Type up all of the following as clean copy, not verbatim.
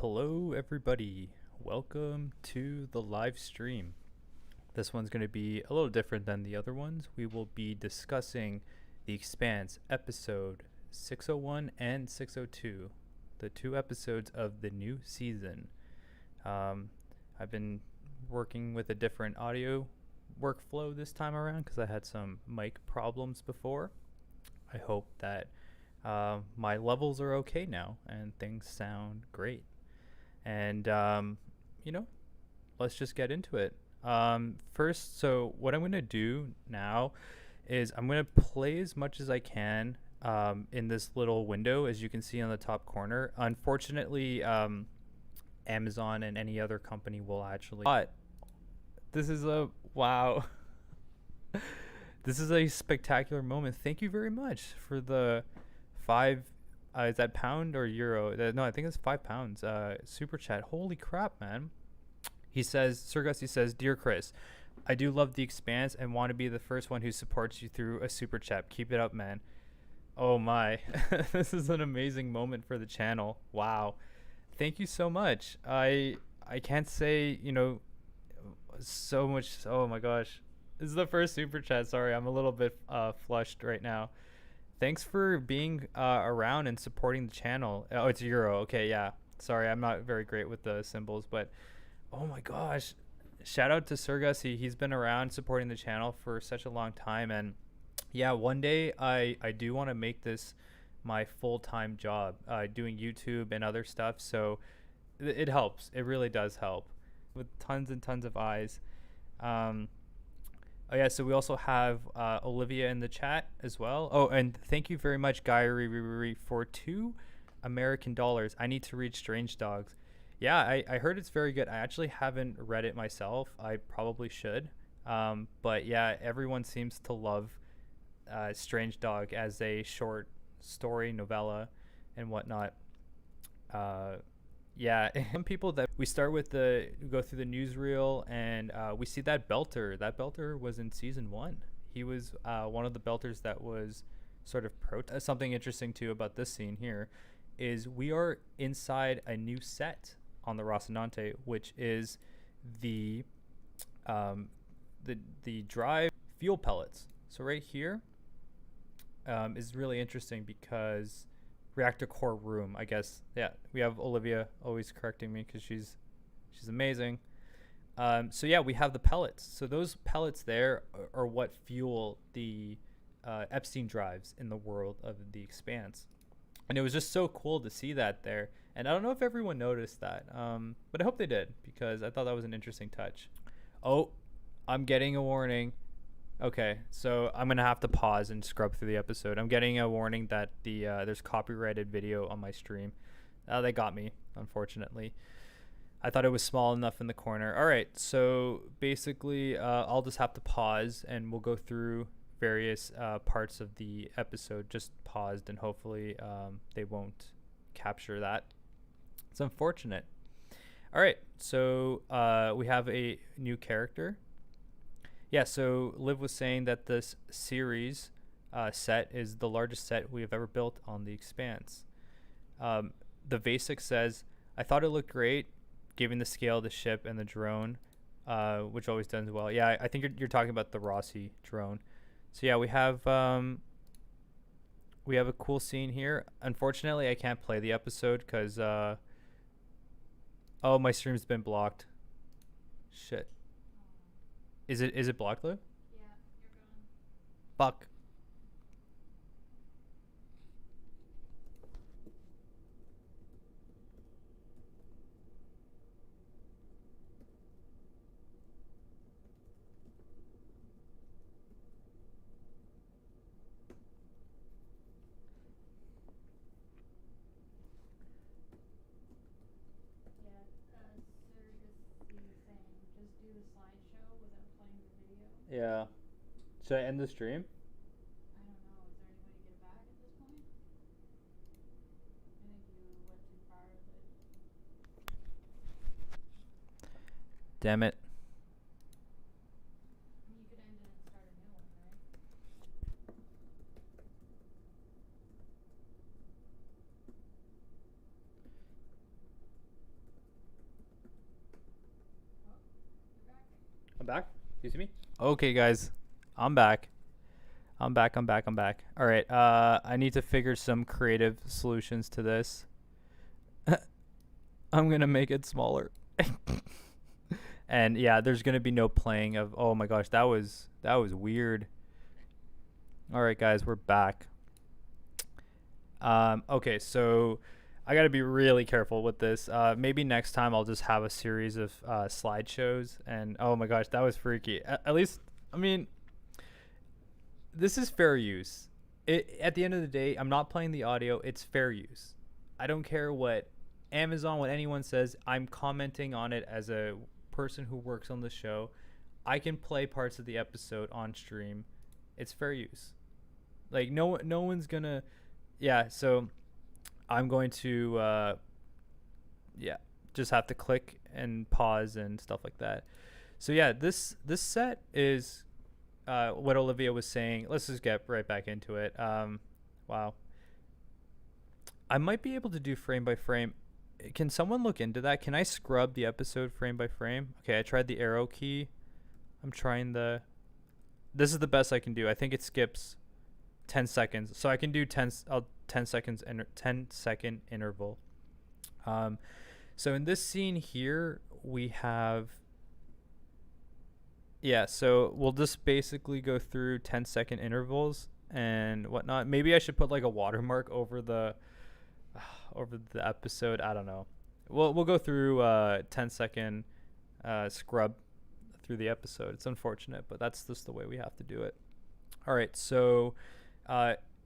Hello, everybody. Welcome to the live stream. This one's going to be a little different than the other ones. We will be discussing The Expanse episode 601 and 602, the two episodes of the new season. I've been working with a different audio workflow this time around because I had some mic problems before. I hope that my levels are okay now and things sound great. And, let's just get into it. First, so what I'm going to do now is I'm going to play as much as I can in this little window, as you can see on the top corner. Unfortunately, Amazon and any other company will actually. But this is a wow. This is a spectacular moment. Thank you very much for the 5. Is that pound or euro? No, I think it's £5. Super chat. Holy crap, man. He says, Sir Gusty says, Dear Chris, I do love The Expanse and want to be the first one who supports you through a super chat. Keep it up, man. Oh my. This is an amazing moment for the channel. Wow. Thank you so much. I can't say, so much. Oh my gosh. This is the first super chat. Sorry, I'm a little bit flushed right now. Thanks for being around and supporting the channel. Oh, it's euro. Okay, yeah. Sorry, I'm not very great with the symbols, but oh my gosh. Shout out to Sergus. He's been around supporting the channel for such a long time. And yeah, one day I do want to make this my full-time job, doing YouTube and other stuff. So it helps. It really does help with tons and tons of eyes. Oh yeah, so we also have Olivia in the chat as well. Oh, and thank you very much, Guy, for $2 American. I need to read Strange Dogs. Yeah, I heard it's very good. I actually haven't read it myself. I probably should. But yeah, everyone seems to love Strange Dog as a short story novella and whatnot. Yeah, some people that we start with we go through the newsreel and we see that belter. That belter was in season 1. He was one of the belters that was sort of something interesting too about this scene here is we are inside a new set on the Rocinante, which is the drive fuel pellets. So right here is really interesting because reactor core room, I guess. Yeah, we have Olivia always correcting me because she's amazing. So yeah, we have the pellets. So those pellets there are what fuel the Epstein drives in the world of The Expanse. And it was just so cool to see that there. And I don't know if everyone noticed that, but I hope they did because I thought that was an interesting touch. Oh, I'm getting a warning. Okay, so I'm gonna have to pause and scrub through the episode. I'm getting a warning that there's copyrighted video on my stream. They got me, unfortunately. I thought it was small enough in the corner. All right, so basically, I'll just have to pause and we'll go through various parts of the episode. Just paused, and hopefully they won't capture that. It's unfortunate. All right, so we have a new character. Yeah, so Liv was saying that this series set is the largest set we have ever built on The Expanse. The Vasic says, I thought it looked great, given the scale of the ship and the drone, which always does well. Yeah, I think you're talking about the Rossi drone. So yeah, we have a cool scene here. Unfortunately, I can't play the episode because, oh, my stream's been blocked. Shit. Is it blocked, Liv? Yeah, you're gone. Fuck. Yeah, Sir is saying just do the slideshow without playing the video. Yeah. Should I end the stream? I don't know. Is there any way to get it back at this point? I think you went too far with it. Damn it. I mean, you could end it and start a new one, right? back? Do you see me? Okay, guys, I'm back. I'm back. All right. I need to figure some creative solutions to this. I'm gonna make it smaller. And yeah, there's gonna be no playing of. Oh my gosh, that was weird. All right, guys, we're back. Okay, so I got to be really careful with this. Maybe next time I'll just have a series of slideshows. And oh my gosh, that was freaky. At least, I mean, this is fair use. At the end of the day, I'm not playing the audio. It's fair use. I don't care what Amazon, what anyone says. I'm commenting on it as a person who works on the show. I can play parts of the episode on stream. It's fair use. Like no one's gonna. Yeah, so I'm going to yeah, just have to click and pause and stuff like that. So yeah, this set is what Olivia was saying. Let's just get right back into it. Wow. I might be able to do frame by frame. Can someone look into that? Can I scrub the episode frame by frame? Okay, I tried the arrow key. I'm trying the. This is the best I can do. I think it skips 10 seconds. So I can do 10 seconds and 10-second interval. So in this scene here, we have. Yeah, so we'll just basically go through 10-second intervals and whatnot. Maybe I should put like a watermark over the episode. I don't know. We'll go through 10-second scrub through the episode. It's unfortunate, but that's just the way we have to do it. All right, so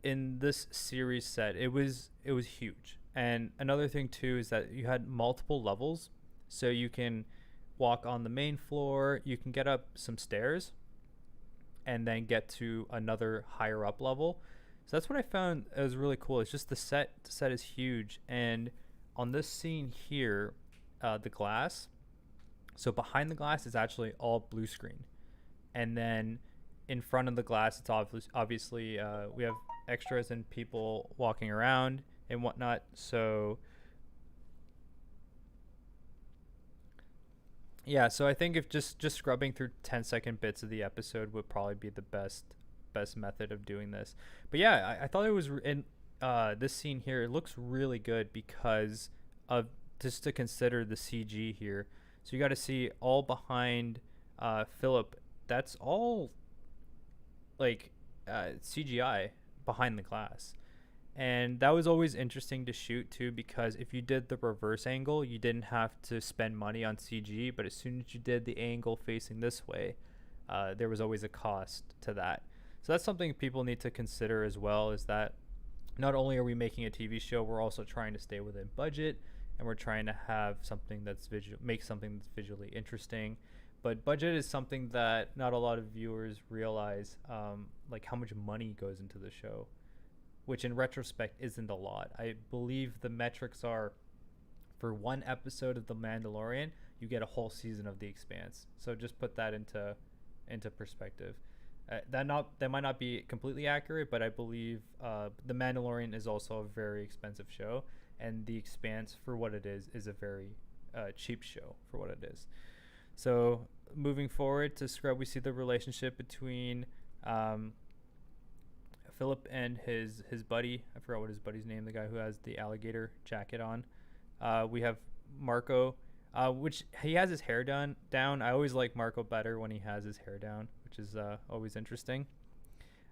in this series set, it was huge. And another thing too is that you had multiple levels, so you can walk on the main floor, you can get up some stairs, and then get to another higher up level. So that's what I found was really cool. It's just the set is huge, and on this scene here, the glass. So behind the glass is actually all blue screen, and then in front of the glass, it's obviously we have extras and people walking around and whatnot. So yeah, so I think if just scrubbing through 10-second bits of the episode would probably be the best method of doing this. But yeah, I thought it was in this scene here. It looks really good because of just to consider the CG here. So you got to see all behind Philip. That's all like CGI behind the glass. And that was always interesting to shoot too, because if you did the reverse angle, you didn't have to spend money on CG, but as soon as you did the angle facing this way, there was always a cost to that. So that's something people need to consider as well, is that not only are we making a TV show, we're also trying to stay within budget, and we're trying to have something that's make something that's visually interesting. But budget is something that not a lot of viewers realize, like how much money goes into the show, which in retrospect isn't a lot. I believe the metrics are for one episode of The Mandalorian, you get a whole season of The Expanse. So just put that into perspective. That might not be completely accurate, but I believe The Mandalorian is also a very expensive show, and The Expanse, for what it is a very cheap show for what it is. So moving forward to Scrub, we see the relationship between Philip and his buddy. I forgot what his buddy's name, the guy who has the alligator jacket on. We have Marco, which he has his hair down. I always like Marco better when he has his hair down, which is always interesting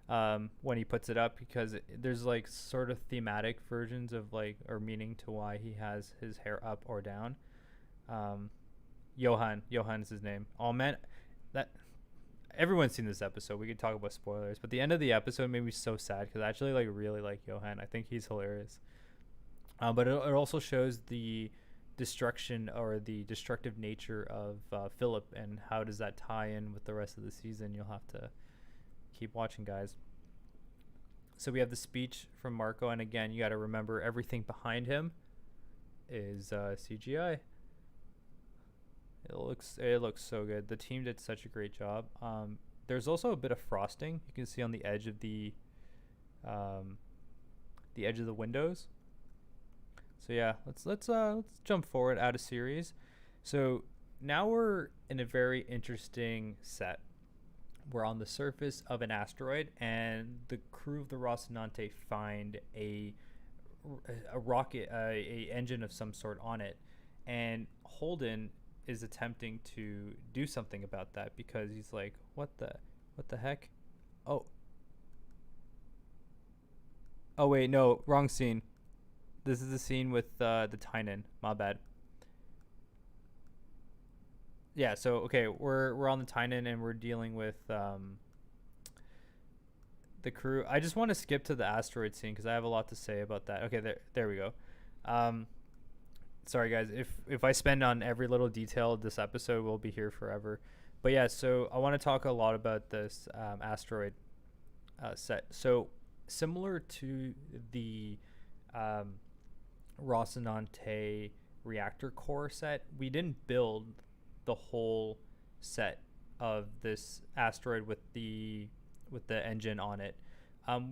when he puts it up, because there's like sort of thematic versions of like, or meaning to why he has his hair up or down. Johan is his name. Oh man, that everyone's seen this episode. We could talk about spoilers, but the end of the episode made me so sad because I actually like really like Johan. I think he's hilarious. But it also shows the destruction or the destructive nature of Philip, and how does that tie in with the rest of the season. You'll have to keep watching, guys. So we have the speech from Marco, and again, you got to remember everything behind him is CGI. It looks so good. The team did such a great job. There's also a bit of frosting you can see on the edge of the windows. So yeah, let's jump forward, add a series. So now we're in a very interesting set. We're on the surface of an asteroid, and the crew of the Rocinante find a rocket, a engine of some sort on it, and Holden is attempting to do something about that because he's like, what the heck? Oh, oh wait, no, wrong scene. This is the scene with the Tynan. My bad. Yeah, so okay, we're on the Tynan and we're dealing with the crew. I just want to skip to the asteroid scene because I have a lot to say about that. Okay, there we go. Um, Sorry guys, if I spend on every little detail of this episode, we'll be here forever. But yeah, so I want to talk a lot about this asteroid set. So similar to the um, Rocinante reactor core set, we didn't build the whole set of this asteroid with the engine on it.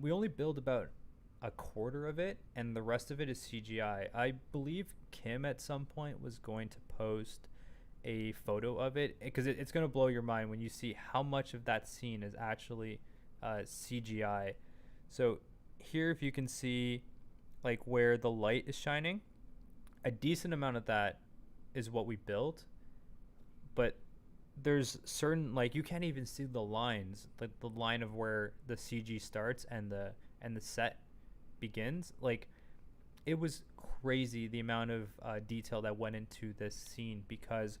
We only build about a quarter of it, and the rest of it is CGI. I believe Kim at some point was going to post a photo of it because it's going to blow your mind when you see how much of that scene is actually CGI. So here, if you can see like where the light is shining, a decent amount of that is what we built, but there's certain, like, you can't even see the lines, like the line of where the CG starts and the set begins. Like, it was crazy the amount of detail that went into this scene because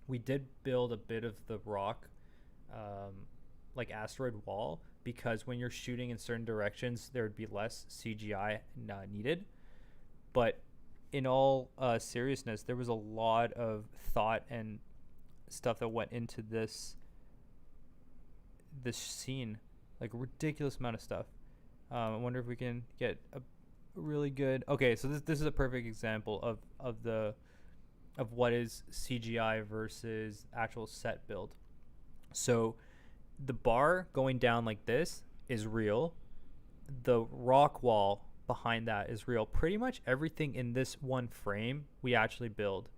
we did build a bit of the rock um, like asteroid wall, because when you're shooting in certain directions there would be less CGI needed. But in all seriousness, there was a lot of thought and stuff that went into this scene, like a ridiculous amount of stuff. I wonder if we can get a really good. Okay, so this is a perfect example of what is CGI versus actual set build. So the bar going down like this is real. The rock wall behind that is real. Pretty much everything in this one frame we actually build.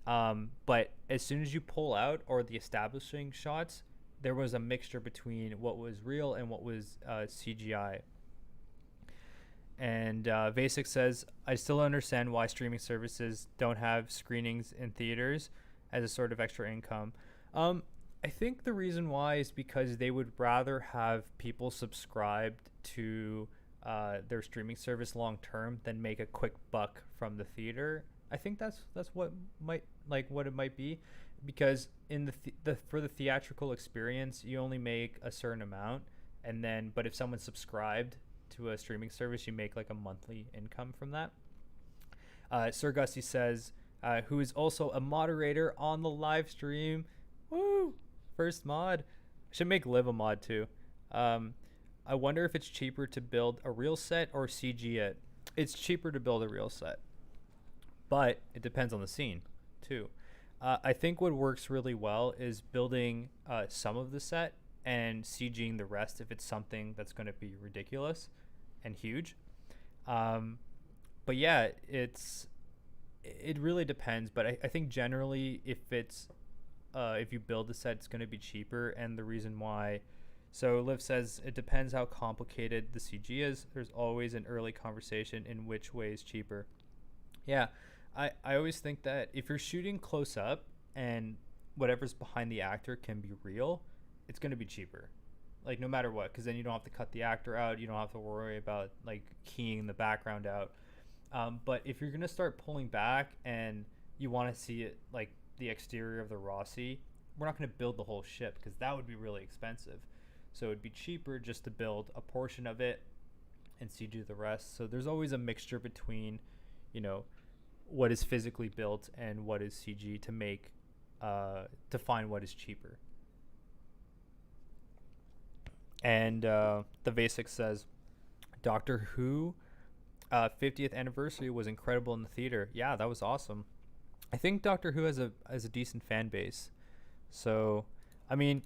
But as soon as you pull out, or the establishing shots, there was a mixture between what was real and what was CGI. And Vasic says, I still understand why streaming services don't have screenings in theaters as a sort of extra income. I think the reason why is because they would rather have people subscribed to their streaming service long term than make a quick buck from the theater. I think that's what it might be, because in the for the theatrical experience you only make a certain amount, and then but if someone subscribed to a streaming service, you make like a monthly income from that. Sir Gusty says, who is also a moderator on the live stream. Woo! First mod. Should make Liv a mod too. I wonder if it's cheaper to build a real set or CG it. It's cheaper to build a real set, but it depends on the scene too. I think what works really well is building some of the set and CGing the rest if it's something that's going to be ridiculous and huge. But yeah, it really depends. But I think generally, if you build the set, it's going to be cheaper. And the reason why, so Liv says, it depends how complicated the CG is. There's always an early conversation in which way is cheaper. Yeah, I always think that if you're shooting close up and whatever's behind the actor can be real, it's going to be cheaper. Like, no matter what, because then you don't have to cut the actor out. You don't have to worry about like keying the background out. But if you're going to start pulling back and you want to see it like the exterior of the Rossi, we're not going to build the whole ship because that would be really expensive. So it'd be cheaper just to build a portion of it and CG the rest. So there's always a mixture between, what is physically built and what is CG to make, to find what is cheaper. And the Vasic says, Doctor Who 50th anniversary was incredible in the theater. Yeah, that was awesome. I think Doctor Who has a decent fan base. So, I mean,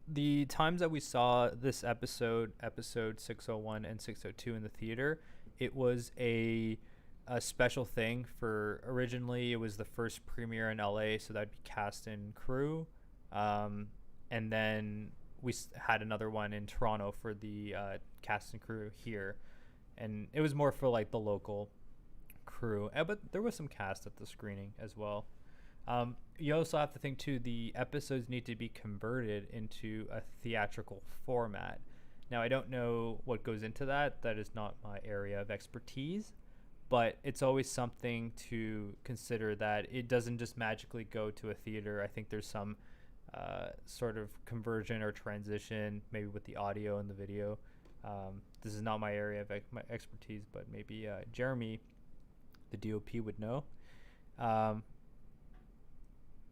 the times that we saw this episode 601 and 602 in the theater, it was a a special thing for, originally it was the first premiere in LA, so that'd be cast and crew. Um, and then had another one in Toronto for the cast and crew here, and it was more for like the local crew. But there was some cast at the screening as well. You also have to think too, the episodes need to be converted into a theatrical format. Now, I don't know what goes into that. That is not my area of expertise, but it's always something to consider that it doesn't just magically go to a theater. I think there's some sort of conversion or transition, maybe with the audio and the video. This is not my area of my expertise, but maybe Jeremy, the DOP, would know.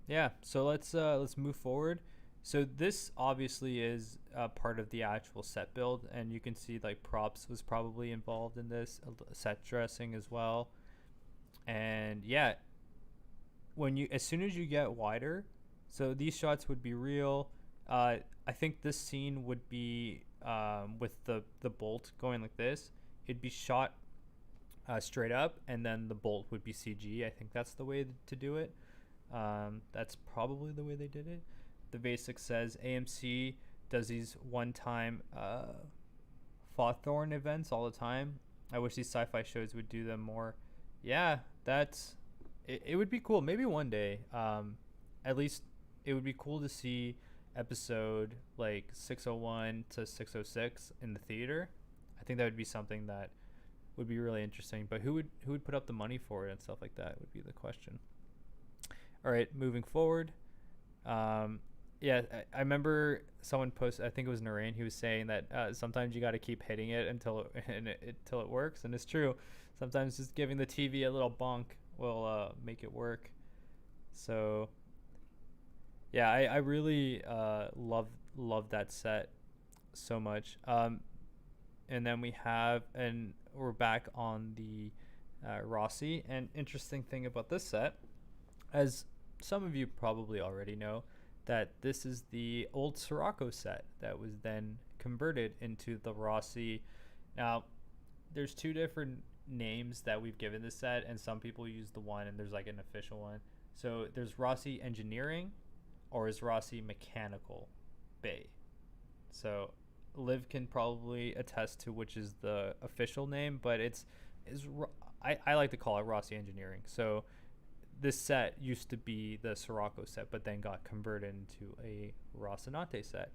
Yeah, so let's move forward. So this obviously is part of the actual set build, and you can see like props was probably involved in this, set dressing as well. And yeah, as soon as you get wider, so these shots would be real. I think this scene would be with the bolt going like this. It'd be shot straight up, and then the bolt would be CG. I think that's the way to do it. That's probably the way they did it. The basic says AMC does these one-time Fawthorn events all the time. I wish these sci-fi shows would do them more. Yeah, it would be cool. Maybe one day. At least it would be cool to see episode like 601 to 606 in the theater. I think that would be something that would be really interesting. But who would put up the money for it and stuff like that would be the question. All right, moving forward. Yeah, I remember someone posted, I think it was Narain, he was saying that sometimes you got to keep hitting it until it works, and it's true. Sometimes just giving the TV a little bonk will make it work. So yeah, I really love that set so much. And then we're back on the Rossi. And interesting thing about this set, as some of you probably already know, that this is the old Sirocco set that was then converted into the Rossi. Now, there's two different names that we've given this set, and some people use the one, and there's like an official one. So there's Rossi Engineering, or is Rossi Mechanical Bay. So Liv can probably attest to which is the official name, but I like to call it Rossi Engineering. So this set used to be the Sirocco set, but then got converted into a Rocinante set.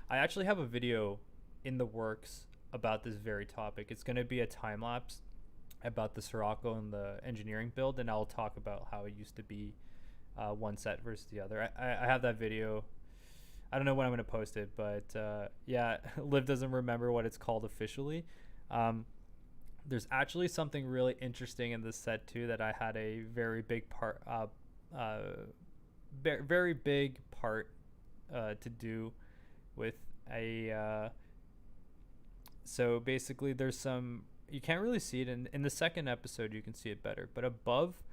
I actually have a video in the works about this very topic. It's going to be a time lapse about the Sirocco and the engineering build, and I'll talk about how it used to be one set versus the other. I have that video. I don't know when I'm going to post it, but yeah, Liv doesn't remember what it's called officially. There's actually something really interesting in this set too that I had a very big part, very big part to do with a. So basically, there's some, you can't really see it in the second episode. You can see it better, but above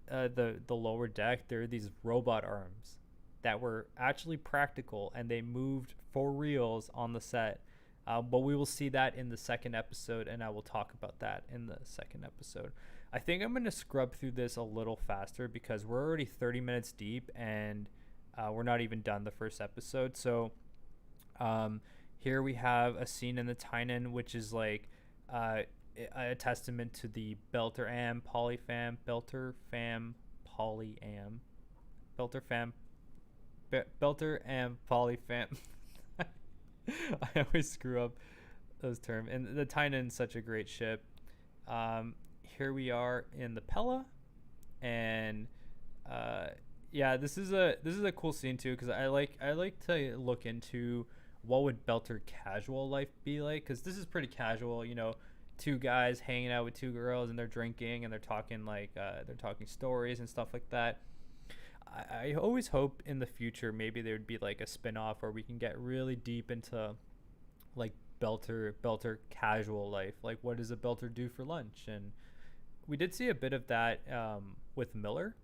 the lower deck, there are these robot arms that were actually practical, and they moved for reals on the set. But we will see that in the second episode, and I will talk about that in the second episode. I think I'm going to scrub through this a little faster because we're already 30 minutes deep, and we're not even done the first episode. So here we have a scene in the Tynan, which is like a testament to the Belter Am Polyfam, Belter Am Polyfam. I always screw up those terms. And the Tynan's such a great ship. Here we are in the Pella, and yeah, this is a cool scene too, because I like to look into what would Belter casual life be like, because this is pretty casual, two guys hanging out with two girls, and they're drinking and they're talking they're talking stories and stuff like that. I always hope in the future maybe there would be like a spin-off where we can get really deep into like Belter casual life, like what does a Belter do for lunch. And we did see a bit of that with Miller,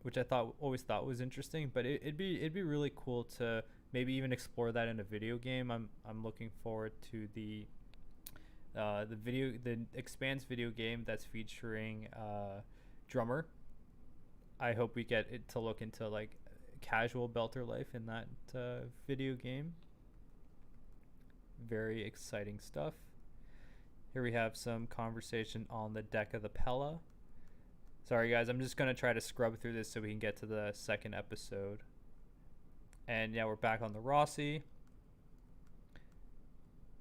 which I always thought was interesting, but it'd be really cool to maybe even explore that in a video game. I'm looking forward to the The Expanse video game that's featuring drummer. I hope we get it to look into like casual belter life in that video game. Very exciting stuff. Here we have some conversation on the deck of the Pella. Sorry guys, I'm just gonna try to scrub through this so we can get to the second episode. And yeah, we're back on the Rossi.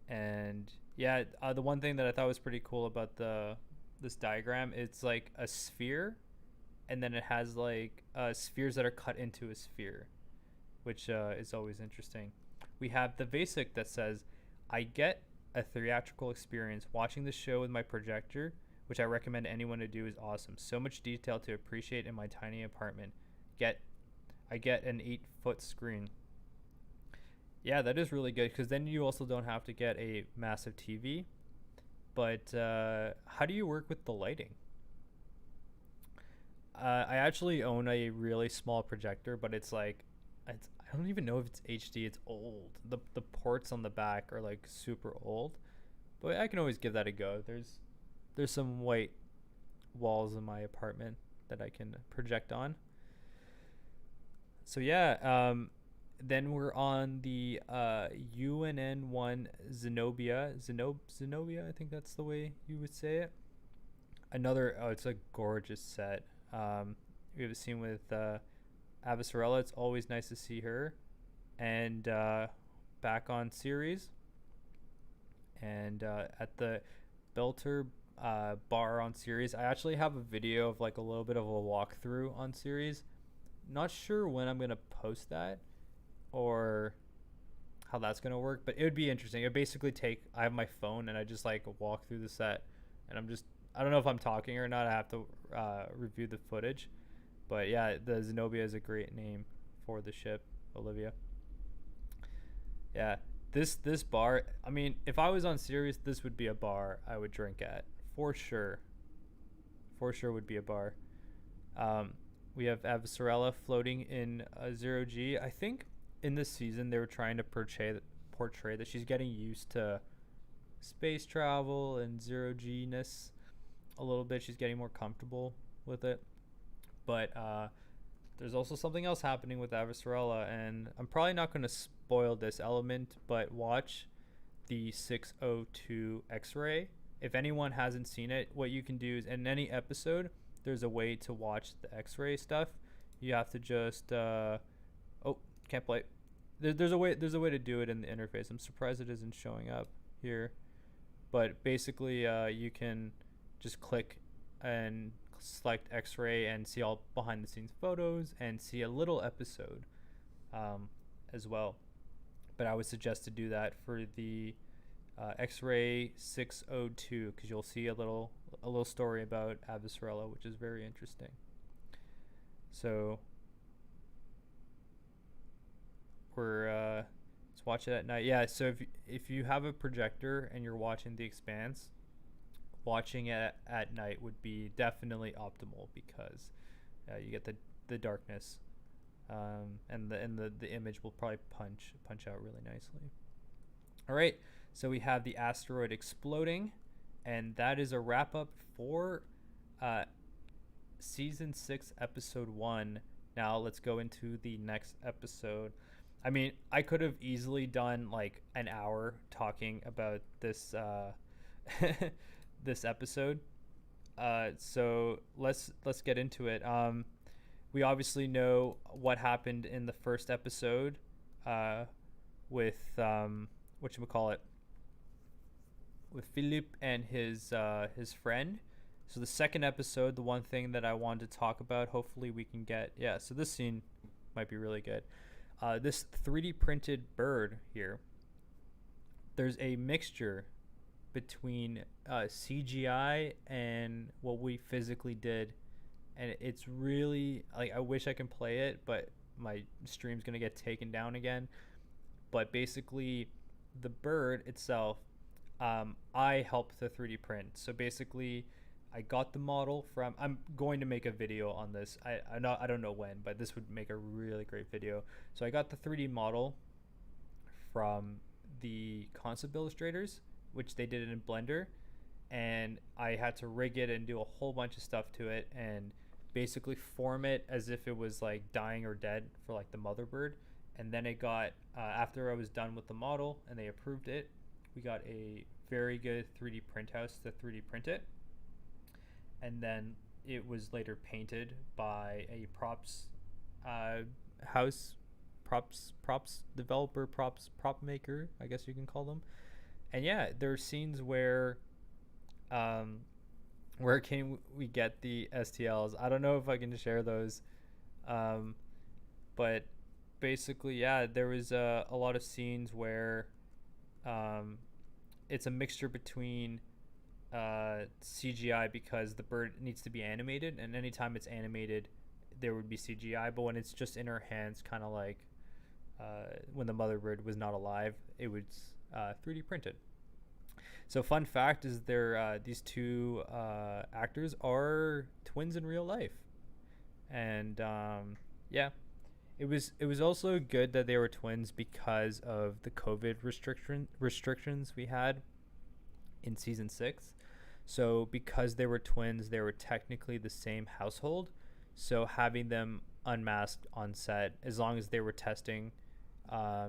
And yeah, the one thing that I thought was pretty cool about this diagram, it's like a sphere, and then it has like spheres that are cut into a sphere, which is always interesting. We have the basic that says, I get a theatrical experience watching the show with my projector, which I recommend anyone to do is awesome. So much detail to appreciate in my tiny apartment. I get an 8-foot screen. Yeah, that is really good because then you also don't have to get a massive TV. But how do you work with the lighting? I actually own a really small projector, but I don't even know if it's HD. It's old. The ports on the back are like super old, but I can always give that a go. There's some white walls in my apartment that I can project on. So yeah, then we're on the UNN1 Zenobia, I think that's the way you would say it. It's a gorgeous set. We have a scene with Avasarella. It's always nice to see her. And back on series. And at the Belter bar on series, I actually have a video of like a little bit of a walkthrough on series. Not sure when I'm going to post that or how that's going to work, but it would be interesting. It basically I have my phone and I just like walk through the set, and I don't know if I'm talking or not. I have to review the footage. But yeah, the Zenobia is a great name for the ship, Olivia. Yeah, this bar, I mean, if I was on Sirius, this would be a bar I would drink at. For sure. For sure would be a bar. We have Avasarella floating in 0G. I think in this season they were trying to portray that she's getting used to space travel and 0G-ness a little bit. She's getting more comfortable with it. But there's also something else happening with Avasarella, and I'm probably not going to spoil this element, but watch the 602 X-ray. If anyone hasn't seen it, what you can do is in any episode, there's a way to watch the X-ray stuff. You have to just can't play. There's a way to do it in the interface. I'm surprised it isn't showing up here, but basically you can just click and select X-ray and see all behind the scenes photos and see a little episode as well. But I would suggest to do that for the X-ray 602 because you'll see a little story about Avasarella, which is very interesting. So let's watch it at night. Yeah, so if you have a projector and you're watching The Expanse, watching it at night would be definitely optimal because you get the darkness, and the image will probably punch out really nicely. All right, so we have the asteroid exploding, and that is a wrap up for season 6, episode 1. Now let's go into the next episode. I mean, I could have easily done like an hour talking about this this episode. So let's get into it. We obviously know what happened in the first episode with whatchamacallit, with Philippe and his friend. So the second episode, the one thing that I wanted to talk about, hopefully we can get, so this scene might be really good. This 3D printed bird here, there's a mixture between CGI and what we physically did, and it's really like, I wish I can play it, but my stream's gonna get taken down again. But basically the bird itself, I helped to 3D print. So basically I got the model from, I'm going to make a video on this. I don't know when, but this would make a really great video. So I got the 3D model from the concept illustrators, which they did it in Blender, and I had to rig it and do a whole bunch of stuff to it and basically form it as if it was like dying or dead for like the motherbird. And then it got after I was done with the model and they approved it, we got a very good 3D print house to 3D print it, and then it was later painted by a props house, props developer, prop maker, I guess you can call them. And yeah, there are scenes where can we get the STLs? I don't know if I can share those, but basically, yeah, there was a lot of scenes where it's a mixture between CGI because the bird needs to be animated, and anytime it's animated, there would be CGI. But when it's just in her hands, kind of like when the mother bird was not alive, it was 3D printed. So fun fact is these two actors are twins in real life, and yeah, it was also good that they were twins because of the COVID restrictions we had in season 6. So because they were twins, they were technically the same household. So having them unmasked on set, as long as they were testing,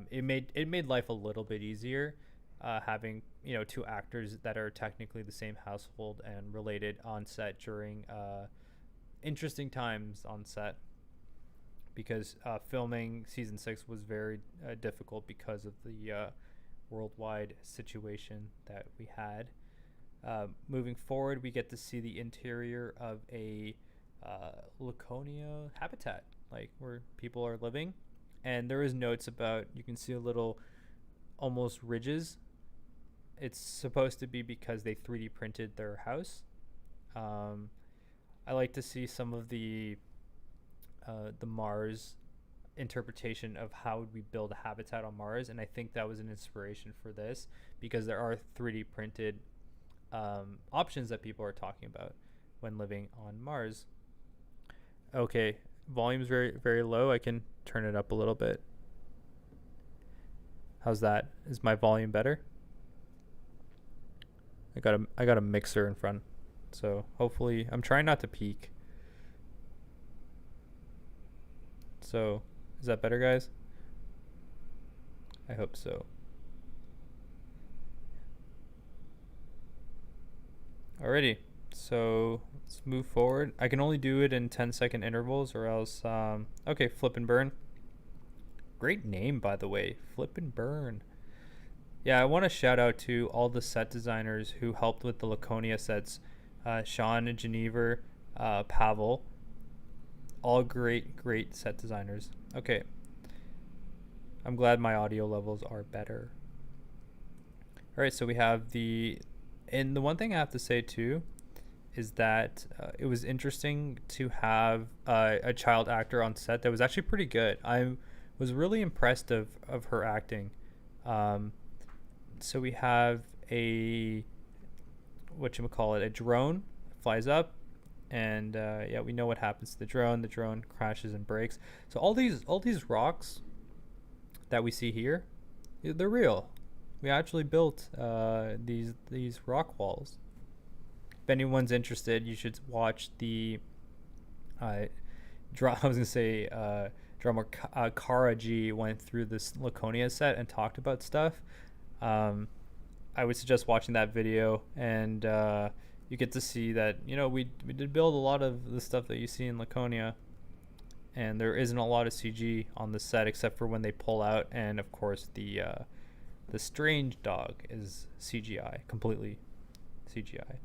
it made life a little bit easier. Having two actors that are technically the same household and related on set during interesting times on set, because filming season 6 was very difficult because of the worldwide situation that we had. Moving forward, we get to see the interior of a Laconia habitat, like where people are living, and there is notes about, you can see a little almost ridges. It's supposed to be because they 3D printed their house. I like to see some of the Mars interpretation of how would we build a habitat on Mars, and I think that was an inspiration for this, because there are 3D printed options that people are talking about when living on Mars. Okay, volume's very, very low. I can turn it up a little bit. How's that? Is my volume better? I got a mixer in front, so hopefully I'm trying not to peak. So is that better, guys? I hope so. Alrighty, so let's move forward. I can only do it in 10-second intervals, or else okay, flip and burn. Great name, by the way, flip and burn. Yeah, I want to shout out to all the set designers who helped with the Laconia sets. Sean, Genever, Pavel, all great set designers. Okay, I'm glad my audio levels are better. All right, so we have and the one thing I have to say too is that it was interesting to have a child actor on set that was actually pretty good. I was really impressed of her acting. So we have a drone flies up, and yeah, we know what happens to the drone. The drone crashes and breaks. So all these rocks that we see here, they're real. We actually built these rock walls. If anyone's interested, you should watch the drummer Kara G went through this Laconia set and talked about stuff. I would suggest watching that video, and you get to see that we did build a lot of the stuff that you see in Laconia, and there isn't a lot of CG on the set except for when they pull out, and of course the strange dog is CGI, completely CGI.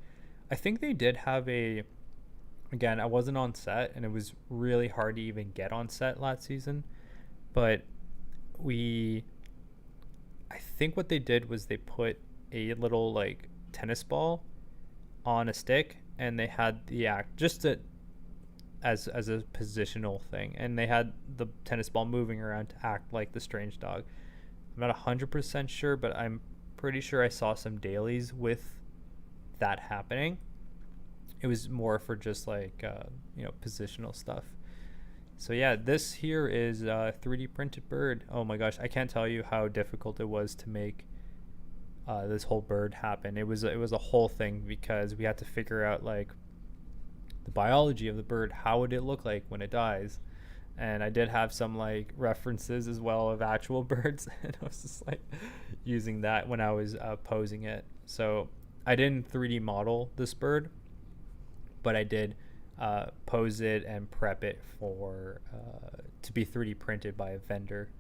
I think they did have again, I wasn't on set, and it was really hard to even get on set last season, but I think what they did was they put a little like tennis ball on a stick, and they had the act just as a positional thing, and they had the tennis ball moving around to act like the strange dog. I'm not 100% sure, but I'm pretty sure I saw some dailies with that happening. It was more for just like positional stuff. So yeah, this here is a 3D printed bird. Oh my gosh, I can't tell you how difficult it was to make this whole bird happened. It was a whole thing because we had to figure out like the biology of the bird. How would it look like when it dies? And I did have some like references as well of actual birds, and I was just like using that when I was posing it. So I didn't 3D model this bird, but I did pose it and prep it for to be 3D printed by a vendor.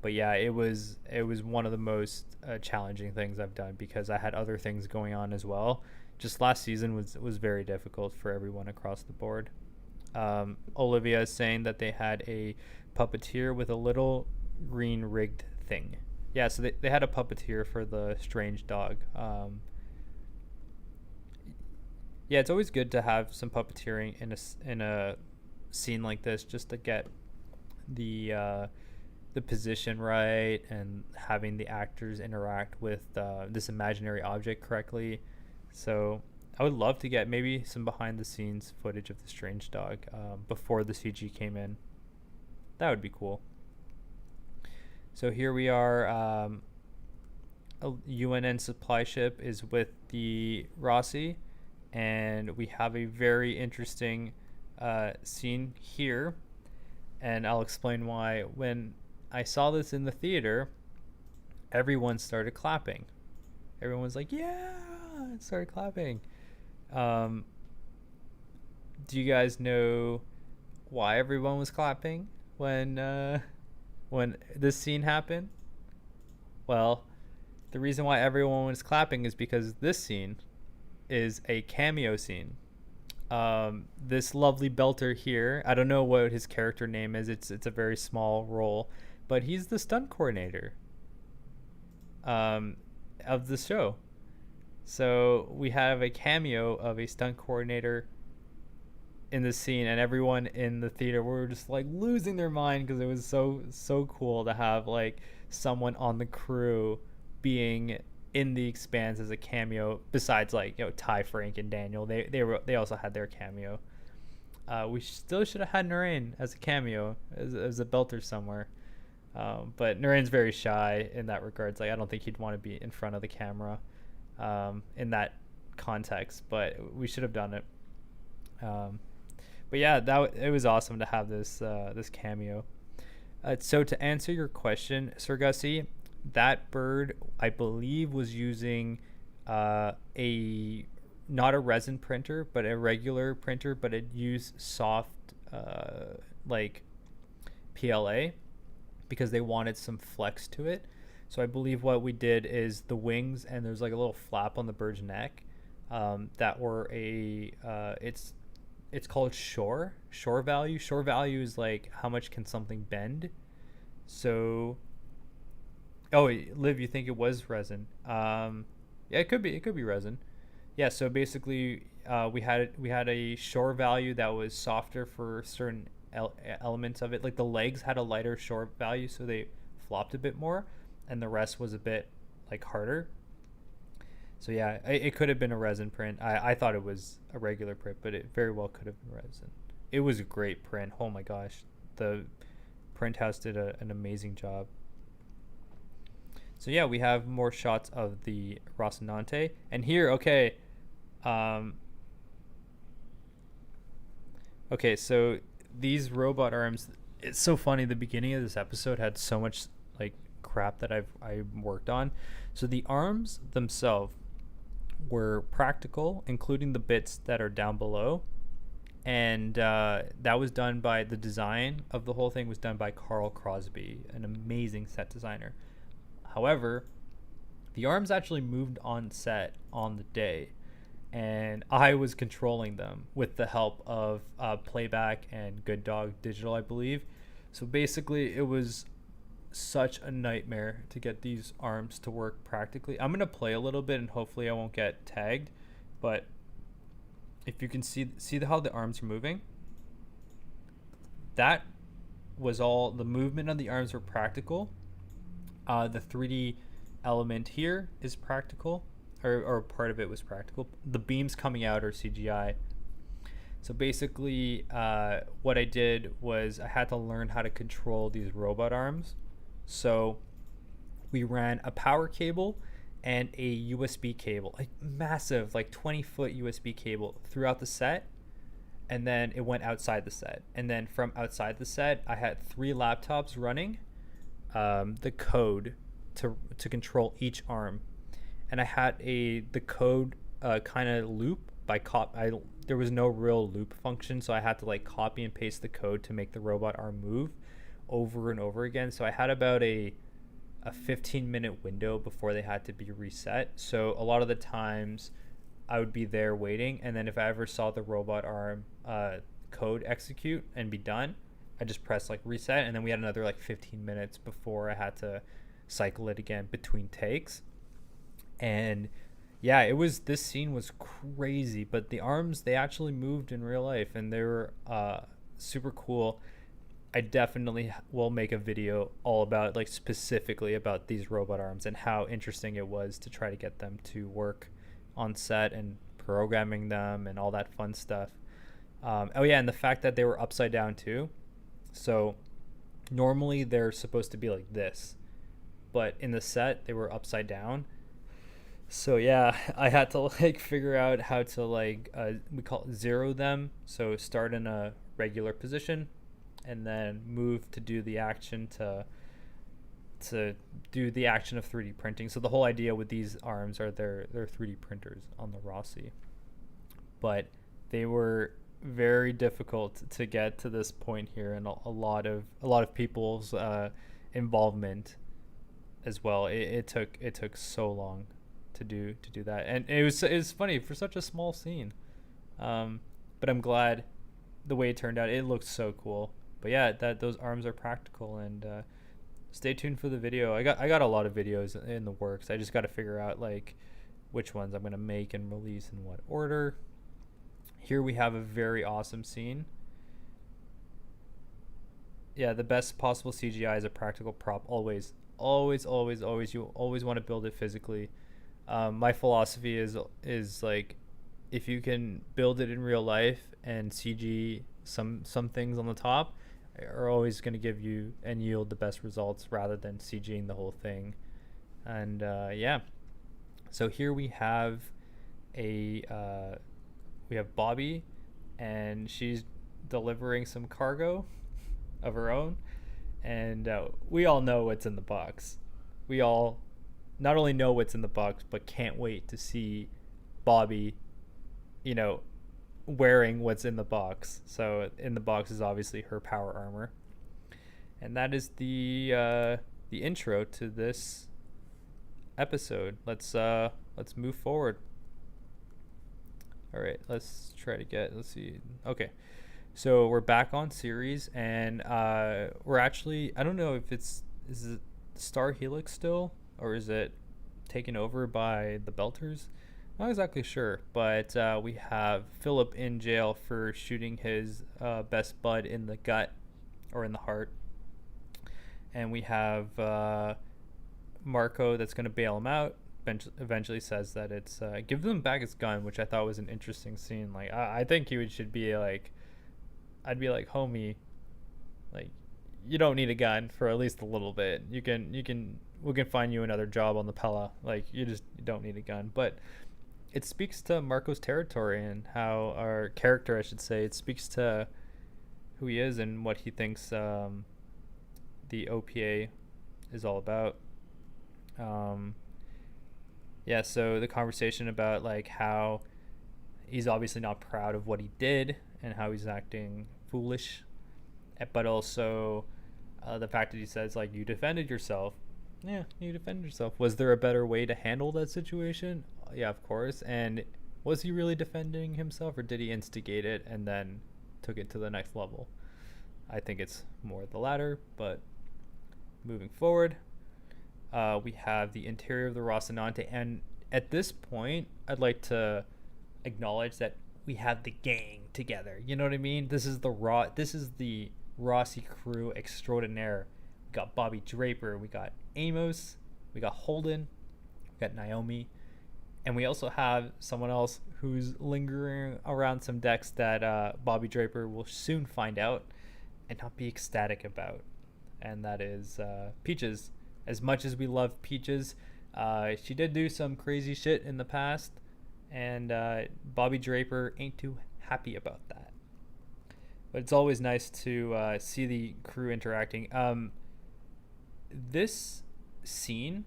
But yeah, it was one of the most challenging things I've done because I had other things going on as well. Just last season was very difficult for everyone across the board. Olivia is saying that they had a puppeteer with a little green rigged thing. Yeah, so they had a puppeteer for the strange dog. Yeah, it's always good to have some puppeteering in a scene like this just to get the position right and having the actors interact with this imaginary object correctly. So I would love to get maybe some behind the scenes footage of the strange dog before the CG came in. That would be cool. So here we are. A UNN supply ship is with the Rossi, and we have a very interesting scene here, and I'll explain why. When I saw this in the theater, everyone started clapping. Everyone was like, "Yeah!" Started clapping. Um, do you guys know why everyone was clapping when this scene happened? Well, the reason why everyone was clapping is because this scene is a cameo scene. This lovely belter here, I don't know what his character name is. It's a very small role, but he's the stunt coordinator of the show. So we have a cameo of a stunt coordinator in this scene, and everyone in the theater were just like losing their mind because it was so cool to have like someone on the crew being in the Expanse as a cameo. Besides, like, Ty, Frank, and Daniel, they also had their cameo. We still should have had Narain as a cameo as a belter somewhere. But Narain's very shy in that regards. Like, I don't think he'd want to be in front of the camera in that context. But we should have done it. But yeah, it was awesome to have this cameo. So to answer your question, Sir Gussie, that bird I believe was using a not a resin printer, but a regular printer, but it used soft like PLA because they wanted some flex to it. So I believe what we did is the wings, and there's like a little flap on the bird's neck that were it's called shore value. Shore value is like how much can something bend. So Liv, you think it was resin? Yeah, it could be resin. Yeah, so basically we had a shore value that was softer for certain elements of it. Like the legs had a lighter shore value, so they flopped a bit more, and the rest was a bit like harder. So yeah, it could have been a resin print. I thought it was a regular print, but it very well could have been resin. It was a great print. Oh my gosh, the print house did an amazing job. So yeah, we have more shots of the Rocinante, and here, okay, so these robot arms. It's so funny. The beginning of this episode had so much like crap that I worked on. So the arms themselves were practical, including the bits that are down below, and that was done by the design of the whole thing was done by Carl Crosby, an amazing set designer. However, the arms actually moved on set on the day, and I was controlling them with the help of Playback and Good Dog Digital, I believe. So basically, it was such a nightmare to get these arms to work practically. I'm going to play a little bit, and hopefully I won't get tagged, but if you can see how the arms are moving, that was all. The movement of the arms were practical. The 3D element here is practical, or part of it was practical. The beams coming out are CGI. So basically, what I did was I had to learn how to control these robot arms. So we ran a power cable and a USB cable, like massive, like 20-foot USB cable throughout the set. And then it went outside the set. And then from outside the set, I had 3 laptops running the code to control each arm. And I had the code kind of loop by there was no real loop function, so I had to like copy and paste the code to make the robot arm move over and over again. So I had about a 15-minute window before they had to be reset. So a lot of the times I would be there waiting, and then if I ever saw the robot arm code execute and be done, I just press like reset, and then we had another like 15 minutes before I had to cycle it again between takes. And yeah, this scene was crazy, but the arms, they actually moved in real life, and they were super cool. I definitely will make a video all about, like, specifically about these robot arms and how interesting it was to try to get them to work on set and programming them and all that fun stuff. Oh yeah, and the fact that they were upside down too. So normally they're supposed to be like this, but in the set they were upside down. So yeah, I had to like figure out how to like we call it zero them. So start in a regular position, and then move to do the action to do the action of 3D printing. So the whole idea with these arms are they're 3D printers on the Rossi, but they were very difficult to get to this point here, and a lot of people's involvement as well. It took so long to do that, and it was funny for such a small scene, but I'm glad the way it turned out. It looked so cool. But yeah, those arms are practical, and stay tuned for the video. I got a lot of videos in the works. I just got to figure out like which ones I'm gonna make and release in what order. Here we have a very awesome scene. Yeah, the best possible CGI is a practical prop. Always. You always want to build it physically. My philosophy is like, if you can build it in real life and CG some things on the top, are always going to give you and yield the best results rather than CGing the whole thing. And yeah, so here we have Bobby, and she's delivering some cargo of her own, and we all know what's in the box. We all not only know what's in the box, but can't wait to see Bobby, wearing what's in the box. So in the box is obviously her power armor, and that is the intro to this episode. Let's move forward. All right, let's see. Okay, so we're back on series, and we're actually, I don't know if is it Star Helix still, or is it taken over by the Belters? Not exactly sure, but we have Philip in jail for shooting his best bud in the gut, or in the heart. And we have Marco that's going to bail him out. Eventually says that it's give them back his gun, which I thought was an interesting scene. Like, I think he should be like, I'd be like, homie, like, you don't need a gun for at least a little bit. We can find you another job on the Pella. Like, you don't need a gun. But it speaks to Marco's territory and how, our character, I should say, it speaks to who he is and what he thinks the OPA is all about. Yeah, so the conversation about like how he's obviously not proud of what he did and how he's acting foolish, but also the fact that he says like, you defended yourself. Yeah, you defended yourself. Was there a better way to handle that situation? Yeah, of course. And was he really defending himself, or did he instigate it and then took it to the next level? I think it's more the latter. But moving forward, we have the interior of the Rocinante, and at this point, I'd like to acknowledge that we have the gang together. You know what I mean? This is the Rossi crew extraordinaire. We got Bobby Draper, we got Amos, we got Holden, we got Naomi, and we also have someone else who's lingering around some decks that Bobby Draper will soon find out and not be ecstatic about, and that is Peaches. As much as we love Peaches, She did do some crazy shit in the past, and Bobby Draper ain't too happy about that. But it's always nice to see the crew interacting. This scene,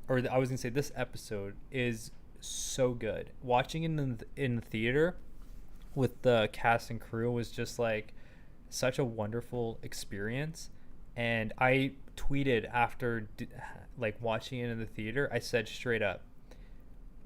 or I was gonna say this episode, is so good. Watching it in the theater with the cast and crew was just like such a wonderful experience. And I tweeted after like watching it in the theater, I said straight up,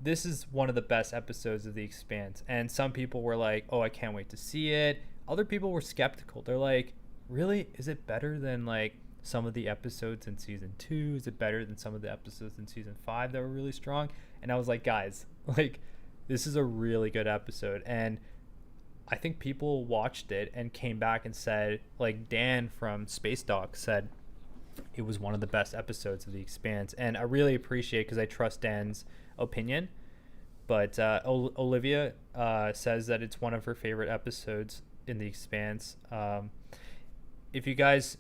this is one of the best episodes of The Expanse. And some people were like, oh, I can't wait to see it. Other people were skeptical. They're like, really? Is it better than like some of the episodes in season 2? Is it better than some of the episodes in season 5 that were really strong? And I was like, guys, like, this is a really good episode. And I think people watched it and came back and said, like Dan from Space Doc said, it was one of the best episodes of The Expanse. And I really appreciate, because I trust Dan's opinion. But Olivia says that it's one of her favorite episodes in The Expanse. If you guys,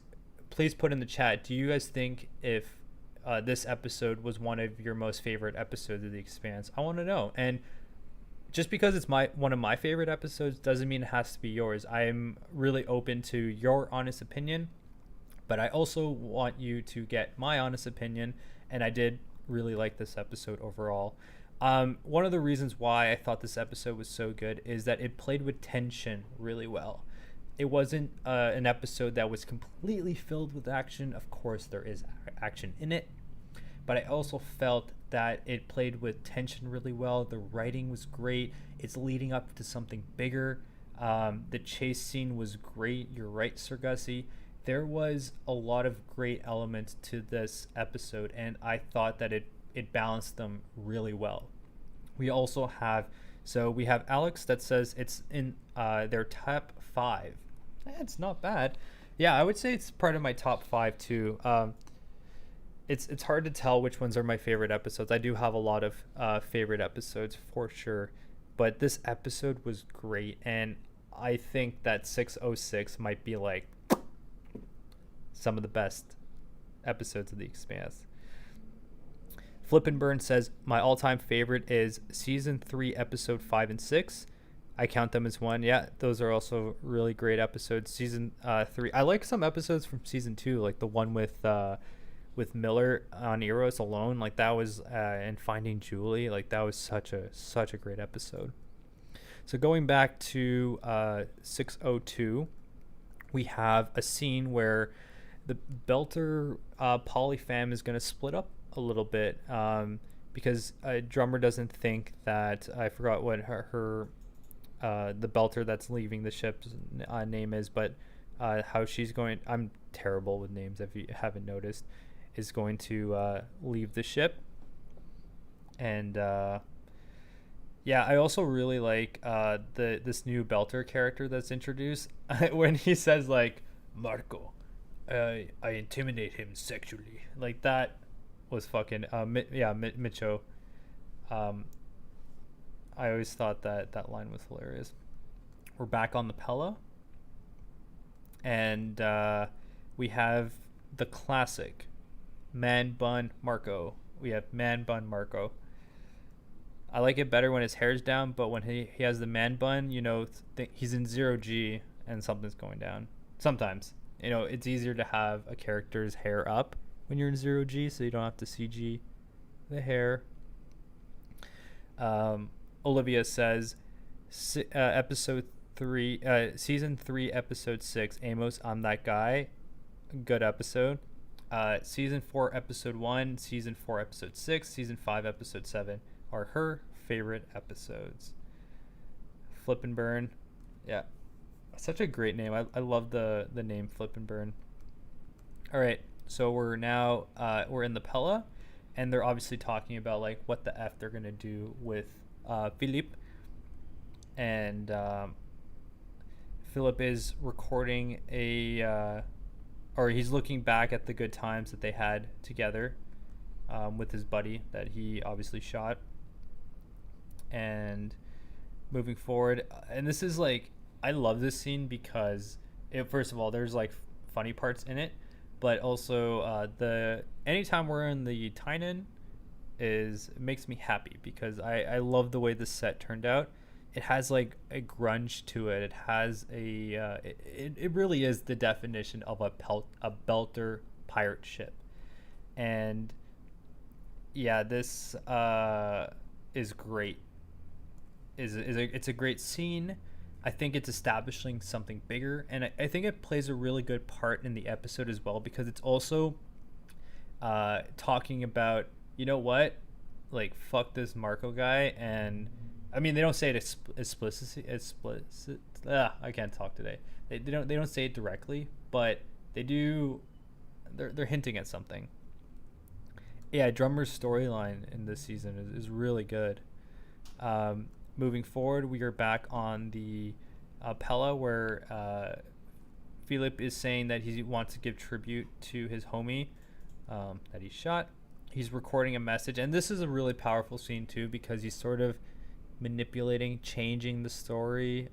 please put in the chat, do you guys think if this episode was one of your most favorite episodes of The Expanse? I want to know. And just because it's one of my favorite episodes doesn't mean it has to be yours. I'm really open to your honest opinion, but I also want you to get my honest opinion. And I did really like this episode overall. One of the reasons why I thought this episode was so good is that it played with tension really well. It wasn't an episode that was completely filled with action. Of course, there is action in it, but I also felt that it played with tension really well. The writing was great. It's leading up to something bigger. The chase scene was great. You're right, Sir Gussie. There was a lot of great elements to this episode, and I thought that it balanced them really well. We also have, we have Alex that says it's in their top 5. It's not bad. Yeah, I would say it's part of my top 5 too. It's hard to tell which ones are my favorite episodes. I do have a lot of favorite episodes for sure, but this episode was great, and I think that 606 might be like some of the best episodes of The Expanse. Flippin' says, my all-time favorite is season 3, episode 5 and 6. I count them as one. Yeah, those are also really great episodes. Season 3. I like some episodes from season 2, like the one with Miller on Eros alone. Like that was and Finding Julie. Like that was such a great episode. So going back to 602, we have a scene where the Belter polyfam is going to split up a little bit because Drummer doesn't think that, I forgot what her the Belter that's leaving the ship's name is, but how she's going, I'm terrible with names if you haven't noticed, is going to leave the ship. And yeah, I also really like this new Belter character that's introduced when he says like, Marco, I intimidate him sexually. Like that was fucking Micho. I always thought that line was hilarious. We're back on the Pella, and we have the classic Man Bun Marco. We have Man Bun Marco. I like it better when his hair's down, but when he has the man bun, you know, he's in 0G and something's going down. Sometimes, you know, it's easier to have a character's hair up when you're in 0G, so you don't have to CG the hair. Olivia says, episode 3, season 3, episode 6, Amos, I'm That Guy. Good episode. Season 4, episode 1, season 4, episode 6, season 5, episode 7 are her favorite episodes. Flip and Burn. Yeah. Such a great name. I love the name Flip and Burn. All right. So we're now, we're in the Pella, and they're obviously talking about like what the F they're going to do with Philippe. And Philip is recording or he's looking back at the good times that they had together with his buddy that he obviously shot. And moving forward, and this is like, I love this scene because first of all, there's like funny parts in it, but also anytime we're in the Tynan, it makes me happy because I love the way the set turned out. It has like a grunge to it. It has it really is the definition of a belter pirate ship. And yeah, this is great. It's a great scene. I think it's establishing something bigger, and I think it plays a really good part in the episode as well because it's also talking about, you know what, like fuck this Marco guy. And I mean they don't say it explicit. I can't talk today. They don't say it directly, but they do. They're hinting at something. Yeah, Drummer's storyline in this season is really good. Moving forward, we are back on the Pella where Philip is saying that he wants to give tribute to his homie that he shot. He's recording a message, and this is a really powerful scene too because he's sort of manipulating, changing the story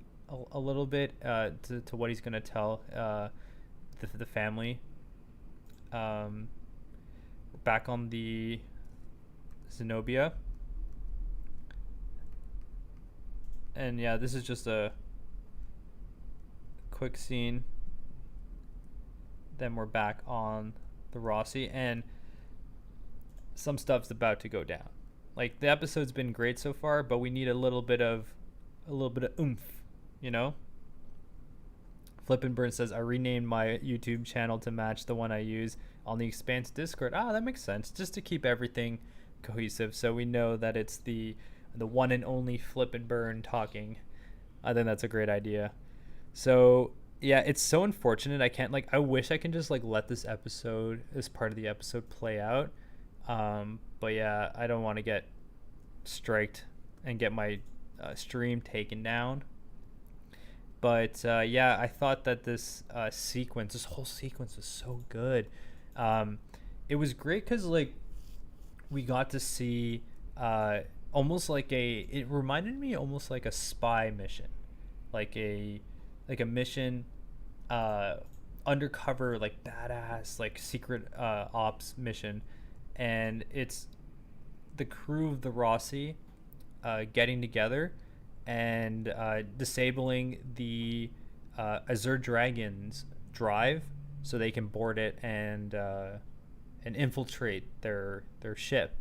a little bit to what he's going to tell the family. Back on the Zenobia. And yeah, this is just a quick scene. Then we're back on the Rossi, and some stuff's about to go down. Like the episode's been great so far, but we need a little bit of oomph, you know? Flippenburn says, I renamed my YouTube channel to match the one I use on the Expanse Discord. Ah, that makes sense. Just to keep everything cohesive so we know that it's the one and only Flippenburn talking. I think that's a great idea. So, yeah, it's so unfortunate. I wish I can just let this part of the episode play out. But yeah, I don't want to get striked and get my stream taken down. But yeah, I thought that this whole sequence was so good. It was great because we got to see almost it reminded me almost like a spy mission, like a mission, undercover badass secret ops mission, and it's the crew of the Rossi getting together and disabling the Azure Dragon's drive so they can board it and infiltrate their ship.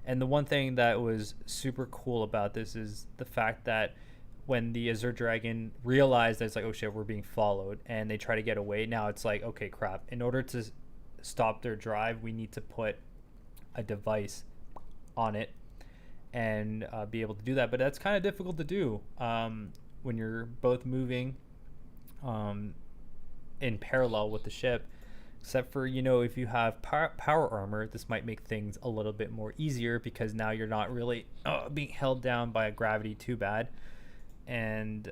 And the one thing that was super cool about this is the fact that when the Azure Dragon realized that it's oh shit, we're being followed, and they try to get away, now it's okay, crap. In order to stop their drive, we need to put a device on it and be able to do that. But that's kind of difficult to do when you're both moving in parallel with the ship. Except for, if you have power armor, this might make things a little bit more easier because now you're not really being held down by gravity too bad. And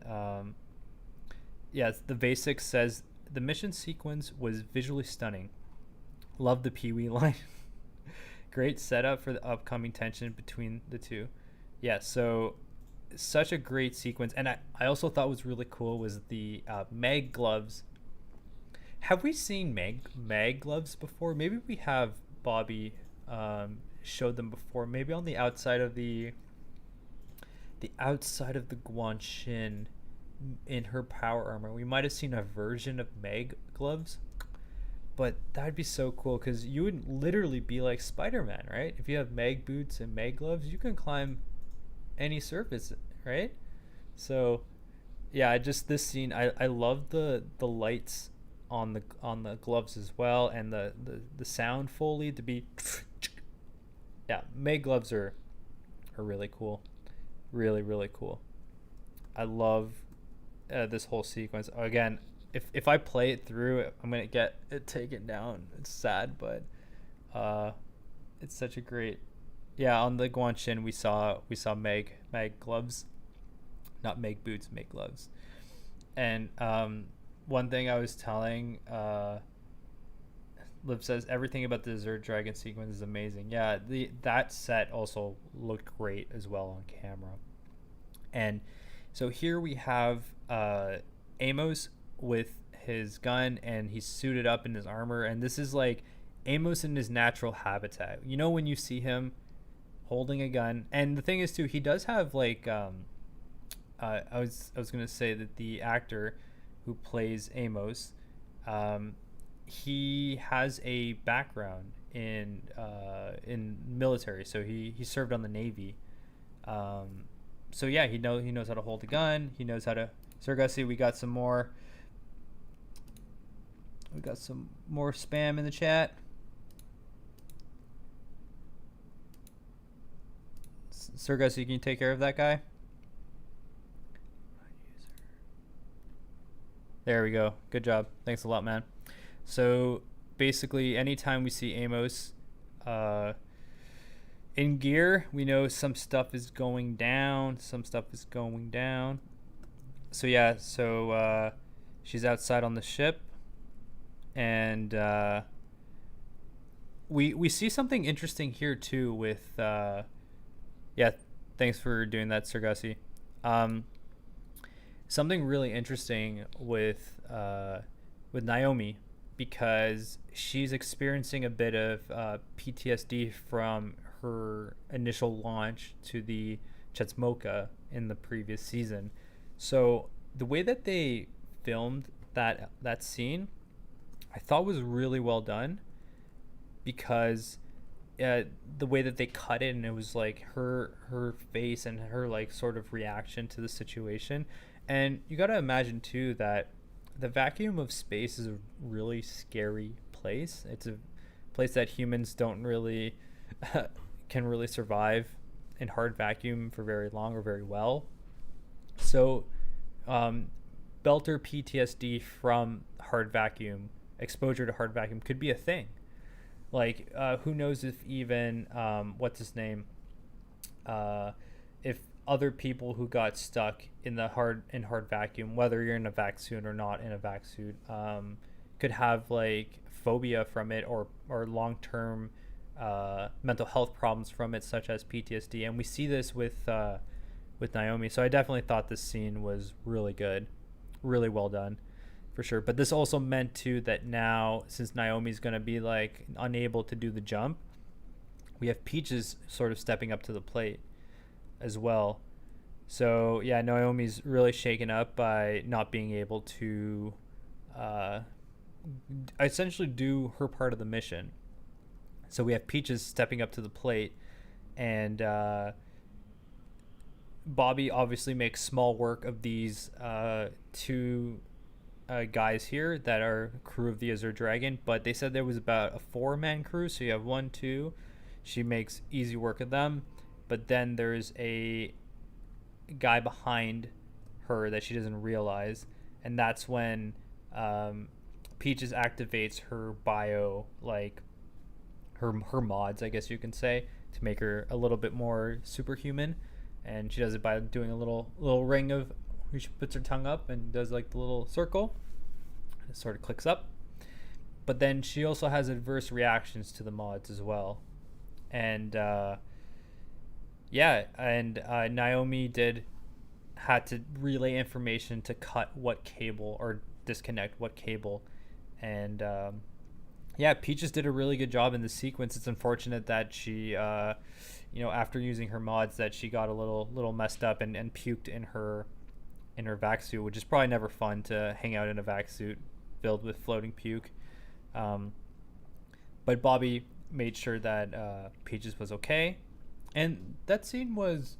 yes, the basics says the mission sequence was visually stunning. Love the Pee-wee line. Great setup for the upcoming tension between the two. Yeah, so such a great sequence. And I also thought was really cool was the Meg gloves. Have we seen Meg gloves before? Maybe we have. Bobby showed them before. Maybe on the outside of the Guanshin in her power armor. We might have seen a version of Meg gloves. But that'd be so cool because you would literally be like Spider-Man, right? If you have Meg boots and Meg gloves, you can climb any surface, right? So yeah, just this scene, I love the lights on the gloves as well, and the sound Foley to be yeah, Meg gloves are really cool. Really, really cool. I love this whole sequence. Again, if I play it through, I'm gonna get it taken down. It's sad, but it's such a great. Yeah, on the Guanshin we saw Meg gloves, not Meg boots, Meg gloves. And one thing I was telling Liv says everything about the Azure Dragon sequence is amazing. Yeah, that set also looked great as well on camera. And so here we have Amos with his gun, and he's suited up in his armor, and this is Amos in his natural habitat. When you see him holding a gun. And the thing is too, he does have like I was gonna say that the actor who plays Amos, um, he has a background in military, so he served on the Navy. Um, so yeah, he knows how to hold a gun. He knows how to. Sir Gussie, we got some more. We got some more spam in the chat. Sir Gussie, can you take care of that guy? There we go. Good job. Thanks a lot, man. So basically, anytime we see Amos uh, in gear, we know some stuff is going down. Some stuff is going down. So yeah, so she's outside on the ship, and we see something interesting here too. With yeah, thanks for doing that, Sir Gussie. Something really interesting with Naomi, because she's experiencing a bit of PTSD from her initial launch to the Chetsmoka in the previous season. So the way that they filmed that scene, I thought was really well done, because the way that they cut it, and it was like her face and her like sort of reaction to the situation. And you got to imagine too that the vacuum of space is a really scary place. It's a place that humans don't really can really survive in hard vacuum for very long or very well. So belter PTSD from hard vacuum, exposure to hard vacuum, could be a thing. Like who knows if even what's his name, if other people who got stuck in hard vacuum, whether you're in a vac suit or not in a vac suit, could have like phobia from it, or long-term mental health problems from it, such as PTSD. And we see this with Naomi. So I definitely thought this scene was really good, really well done, for sure. But this also meant too that now, since Naomi's going to be like unable to do the jump, we have Peaches sort of stepping up to the plate as well. So yeah, Naomi's really shaken up by not being able to essentially do her part of the mission. So we have Peaches stepping up to the plate, and Bobby obviously makes small work of these two guys here that are crew of the Azure Dragon, but they said there was about a 4-man crew, so you have 1, 2. She makes easy work of them, but then there's a guy behind her that she doesn't realize, and that's when Peaches activates her bio, like her mods, I guess you can say, to make her a little bit more superhuman. And she does it by doing a little ring of, she puts her tongue up and does like the little circle, and it sort of clicks up. But then she also has adverse reactions to the mods as well. And Naomi had to relay information to cut what cable, or disconnect what cable. And Peaches did a really good job in the sequence. It's unfortunate that she after using her mods, that she got a little messed up and puked in her vac suit, which is probably never fun to hang out in a vac suit filled with floating puke. But Bobby made sure that Peaches was okay. And that scene was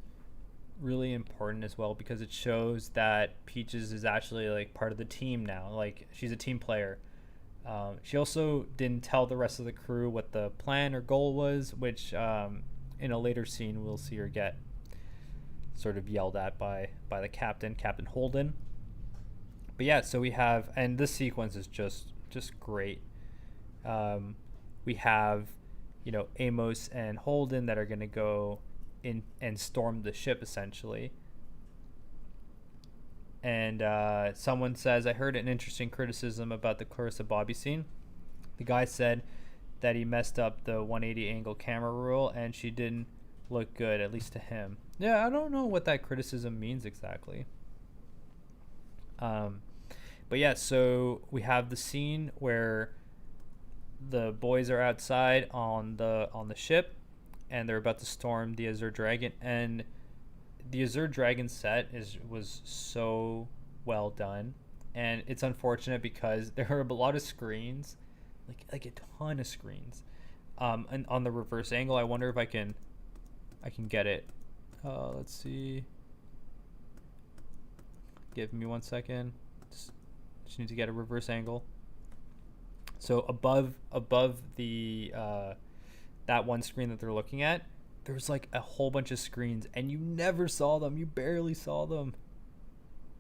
really important as well, because it shows that Peaches is actually like part of the team now. Like, she's a team player. She also didn't tell the rest of the crew what the plan or goal was, which in a later scene we'll see her get sort of yelled at by the Captain Holden. But yeah, so we have, and this sequence is just great. We have, Amos and Holden that are going to go in and storm the ship, essentially. And someone says, I heard an interesting criticism about the Clarissa Bobby scene. The guy said that he messed up the 180 angle camera rule, and she didn't look good, at least to him. Yeah, I don't know what that criticism means exactly. But yeah, so we have the scene where the boys are outside on the ship, and they're about to storm the Azure Dragon. And the Azure Dragon set was so well done, and it's unfortunate because there are a lot of screens, like a ton of screens. And on the reverse angle, I wonder if I can get it. Let's see. Give me 1 second. Just need to get a reverse angle. So above the that one screen that they're looking at, there's like a whole bunch of screens, and you never saw them. You barely saw them.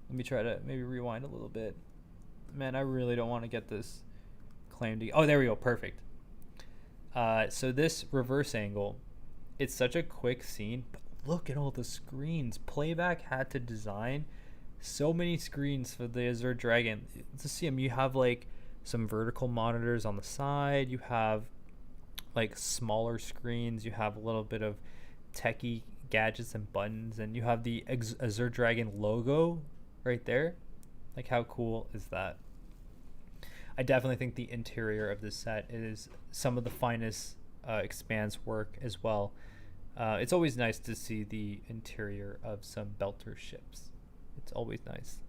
Let me try to maybe rewind a little bit. Man, I really don't want to get this claim to. Oh, there we go. Perfect. So this reverse angle, it's such a quick scene, but look at all the screens. Playback had to design so many screens for the Azure Dragon. To see them, you have like some vertical monitors on the side. You have like smaller screens. You have a little bit of techie gadgets and buttons, and you have the Azure Dragon logo right there. Like, how cool is that? I definitely think the interior of this set is some of the finest Expanse work as well. It's always nice to see the interior of some Belter ships. It's always nice.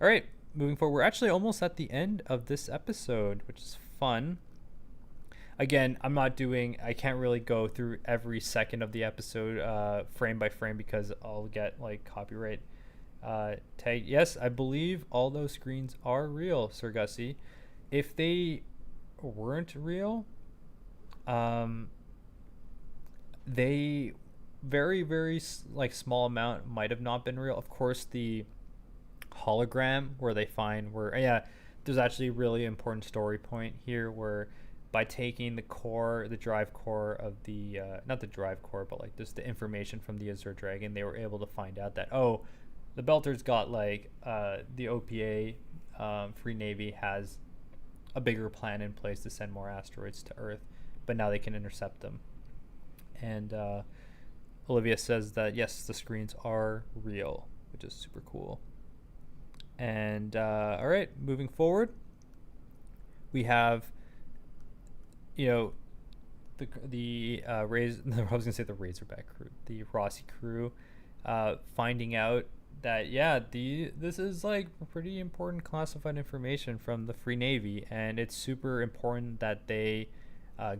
All right, moving forward. We're actually almost at the end of this episode, which is fun. Again, I can't really go through every second of the episode frame by frame because I'll get like copyright tag. Yes, I believe all those screens are real, Sir Gussie. If they weren't real, they very like small amount might have not been real. Of course, the hologram where they find there's actually a really important story point here where by taking the drive core of the not the drive core, but like just the information from the Azure Dragon, they were able to find out that the Belter's got like the OPA Free Navy has a bigger plan in place to send more asteroids to Earth, but now they can intercept them. And Olivia says that yes, the screens are real, which is super cool. And all right, moving forward, we have the I was gonna say the Razorback crew, the Rossi crew, finding out that this is like pretty important classified information from the Free Navy, and it's super important that they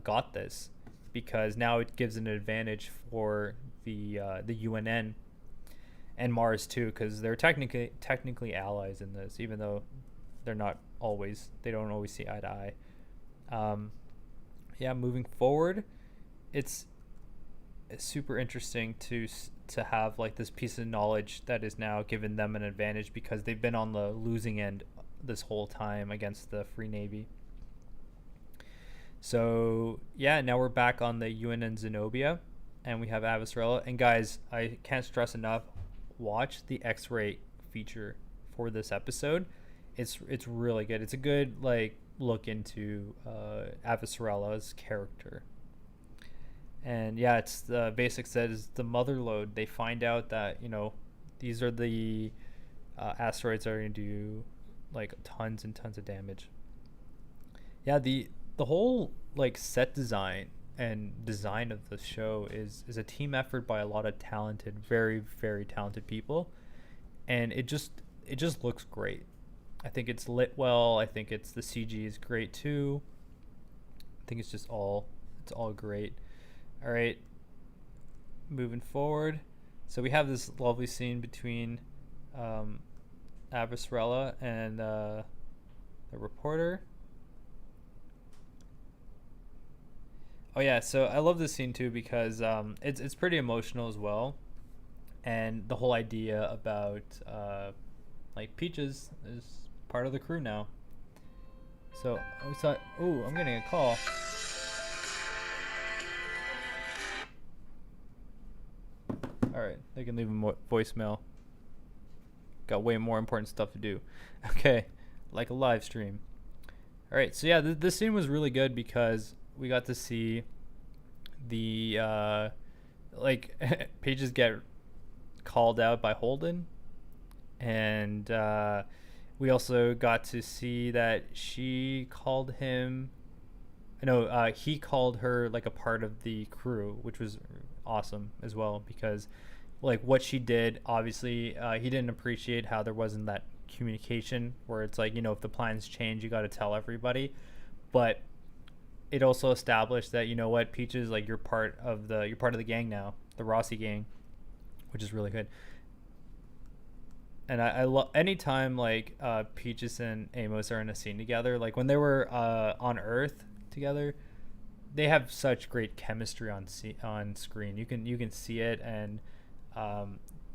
got this because now it gives an advantage for the UNN and Mars too, because they're technically allies in this, even though they don't always see eye to eye. Moving forward, it's super interesting to have like this piece of knowledge that is now giving them an advantage because they've been on the losing end this whole time against the Free Navy. So now we're back on the UNN Zenobia, and we have Avasarala. And guys, I can't stress enough, watch the X-ray feature for this episode. It's really good. It's a good like look into Avasarala's character. And it's the basic set is the mother lode. They find out that these are the asteroids that are going to do like tons and tons of damage. The whole like set design and design of the show is a team effort by a lot of talented, very very talented people, and it just looks great. I think it's lit well. I think the CG is great too. I think it's all great. All right, moving forward. So we have this lovely scene between Avasarala and the reporter. So I love this scene too because it's pretty emotional as well, and the whole idea about like Peaches is part of the crew now. So I'm getting a call. All right, they can leave a voicemail. Got way more important stuff to do. Okay, like a live stream. All right, so this scene was really good because we got to see the Pages get called out by Holden, and we also got to see that she called him. No, he called her like a part of the crew, which was awesome as well because like what she did, obviously he didn't appreciate how there wasn't that communication where it's like, if the plans change, you got to tell everybody. But it also established that, Peaches, like you're part of the gang now, the Rossi gang, which is really good. And I love anytime like Peaches and Amos are in a scene together, like when they were on Earth together, they have such great chemistry on screen. You can see it, and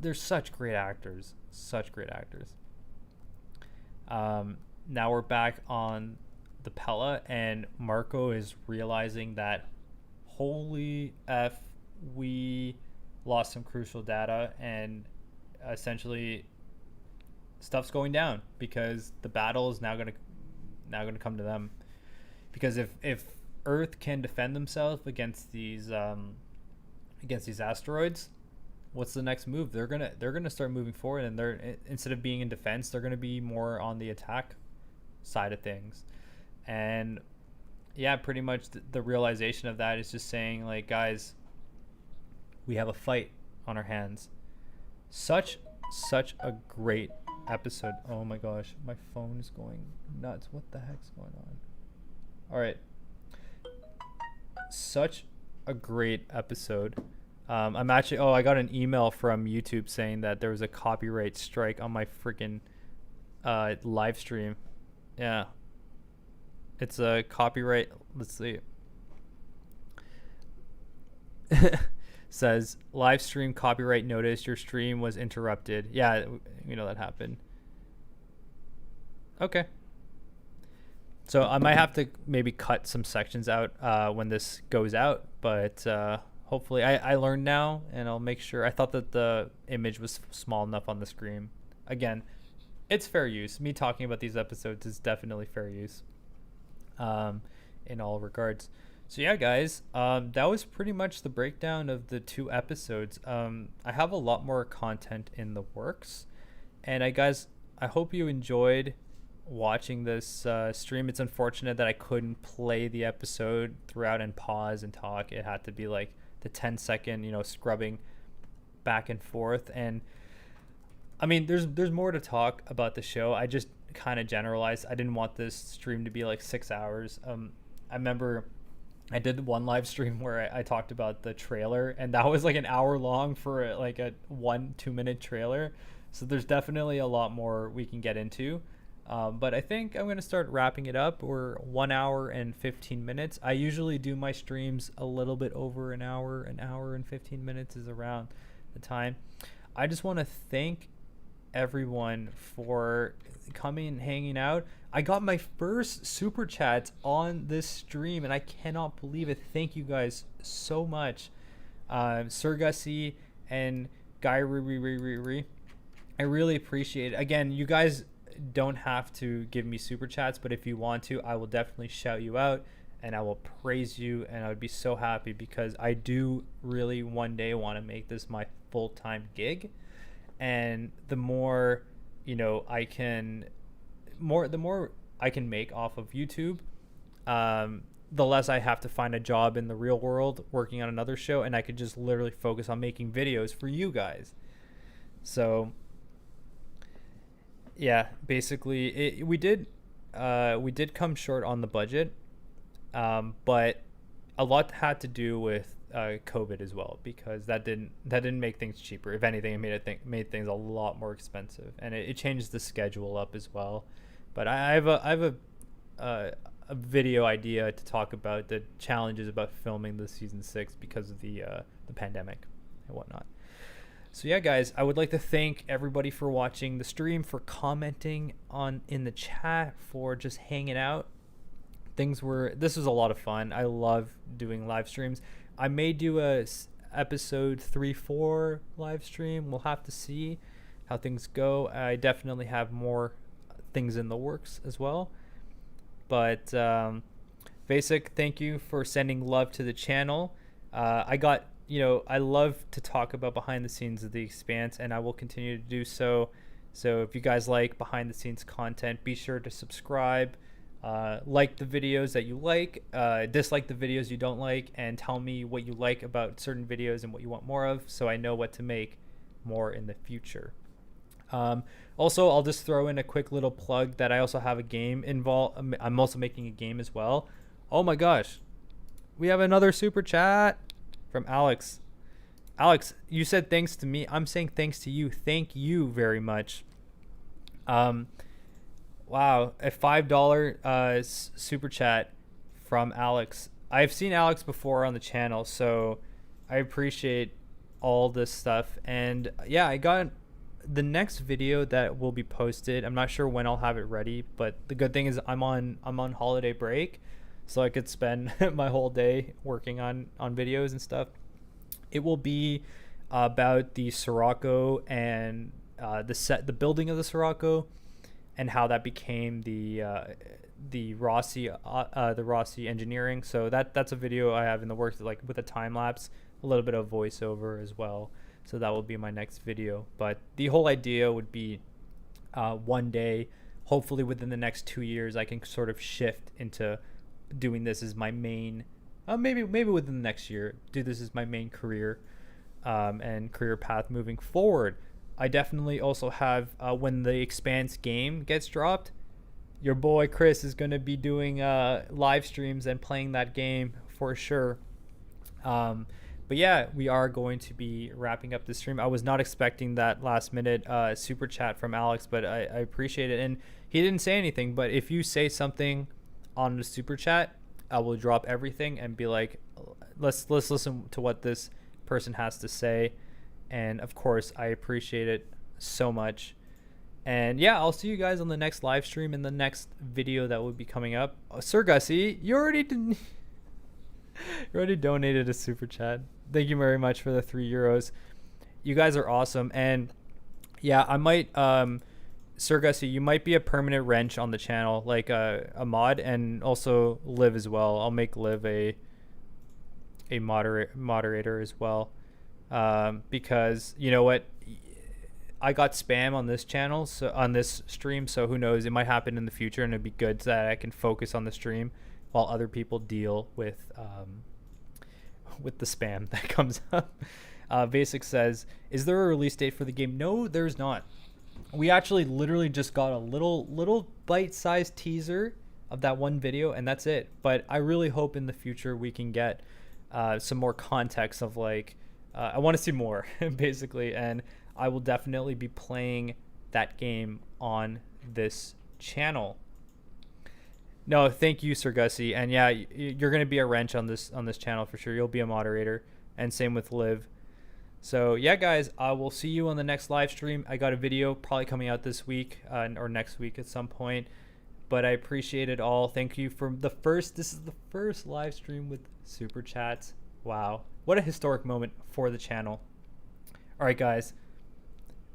they're such great actors, such great actors. Now we're back on the Pella, and Marco is realizing that holy f, we lost some crucial data, and essentially stuff's going down because the battle is now gonna come to them. Because if Earth can defend themselves against these asteroids, what's the next move? They're gonna start moving forward, and they're, instead of being in defense, they're gonna be more on the attack side of things. And yeah, pretty much the realization of that is just saying like, guys, we have a fight on our hands. Such a great episode. Oh my gosh, my phone is going nuts. What the heck's going on? All right, such a great episode. I'm actually, I got an email from YouTube saying that there was a copyright strike on my freaking live stream. Yeah, it's a copyright. Let's see. Says live stream copyright notice. Your stream was interrupted. Yeah, that happened. Okay. So I might have to maybe cut some sections out when this goes out, but hopefully I learned now, and I'll make sure. I thought that the image was small enough on the screen. Again, it's fair use. Me talking about these episodes is definitely fair use in all regards. So yeah, guys, that was pretty much the breakdown of the 2 episodes. I have a lot more content in the works, and I hope you enjoyed watching this stream. It's unfortunate that I couldn't play the episode throughout and pause and talk. It had to be like the 10-second, scrubbing back and forth. And I mean, there's more to talk about the show. I just kind of generalized. I didn't want this stream to be like 6 hours. I remember I did one live stream where I talked about the trailer, and that was like an hour long for like a 1-2 minute trailer. So there's definitely a lot more we can get into. But I think I'm going to start wrapping it up. We're 1 hour and 15 minutes. I usually do my streams a little bit over an hour. An hour and 15 minutes is around the time. I just want to thank everyone for coming and hanging out. I got my first super chats on this stream, and I cannot believe it. Thank you guys so much. Sir Gussie and Guy Riri. I really appreciate it. Again, you guys don't have to give me super chats, but if you want to, I will definitely shout you out and I will praise you, and I would be so happy because I do really one day want to make this my full-time gig. And the more I can make off of YouTube, the less I have to find a job in the real world working on another show, and I could just literally focus on making videos for you guys. So yeah, basically we did come short on the budget, but a lot had to do with COVID as well, because that didn't make things cheaper. If anything, it made things a lot more expensive, and it changed the schedule up as well. But I have a video idea to talk about the challenges about filming the season 6 because of the pandemic and whatnot. So yeah, guys, I would like to thank everybody for watching the stream, for commenting in the chat, for just hanging out. This was a lot of fun. I love doing live streams. I may do a episode 3-4 live stream. We'll have to see how things go. I definitely have more things in the works as well. But Basic, thank you for sending love to the channel. I love to talk about behind the scenes of the Expanse, and I will continue to do so. So if you guys like behind the scenes content, be sure to subscribe. Like the videos that you like, dislike the videos you don't like, and tell me what you like about certain videos and what you want more of, so I know what to make more in the future. Also, I'll just throw in a quick little plug that I also have a game involved. I'm also making a game as well. Oh my gosh, we have another super chat from Alex. Alex, you said thanks to me. I'm saying thanks to you. Thank you very much. Wow, a $5 super chat from Alex. I've seen Alex before on the channel, so I appreciate all this stuff. And yeah, I got the next video that will be posted. I'm not sure when I'll have it ready, but the good thing is I'm on holiday break, so I could spend my whole day working on videos and stuff. It will be about the Sirocco and the building of the Sirocco, and how that became the Rossi engineering. So that's a video I have in the works, like with a time lapse, a little bit of voiceover as well. So that will be my next video. But the whole idea would be one day, hopefully within the next 2 years, I can sort of shift into doing this as my main. Maybe within the next year, do this as my main career and career path moving forward. I definitely also have, when the Expanse game gets dropped, your boy Chris is going to be doing live streams and playing that game for sure. But yeah, we are going to be wrapping up the stream. I was not expecting that last minute super chat from Alex, but I appreciate it. And he didn't say anything, but if you say something on the super chat, I will drop everything and be like, let's listen to what this person has to say. And of course, I appreciate it so much. And yeah, I'll see you guys on the next live stream and the next video that will be coming up. Sir Gussie, you already donated a super chat. Thank you very much for the €3. You guys are awesome. And yeah, I might, Sir Gussie, you might be a permanent wrench on the channel, like a mod, and also Liv as well. I'll make Liv a moderator as well. Because you know what, I got spam on this channel, so on this stream, so who knows, it might happen in the future, and it'd be good so that I can focus on the stream while other people deal with the spam that comes up. Basic says, is there a release date for the game? No, there's not. We actually literally just got a little bite-sized teaser of that one video, and that's it. But I really hope in the future we can get some more context of like, I want to see more, basically, and I will definitely be playing that game on this channel. No, thank you, Sir Gussie, and yeah, you're gonna be a wrench on this channel for sure. You'll be a moderator, and same with Liv. So yeah, guys, I will see you on the next live stream. I got a video probably coming out this week or next week at some point, but I appreciate it all. Thank you for the first. This is the first live stream with super chats. Wow. What a historic moment for the channel. All right, guys.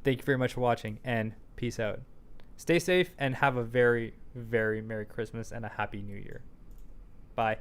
Thank you very much for watching, and peace out. Stay safe and have a very, very Merry Christmas and a Happy New Year. Bye.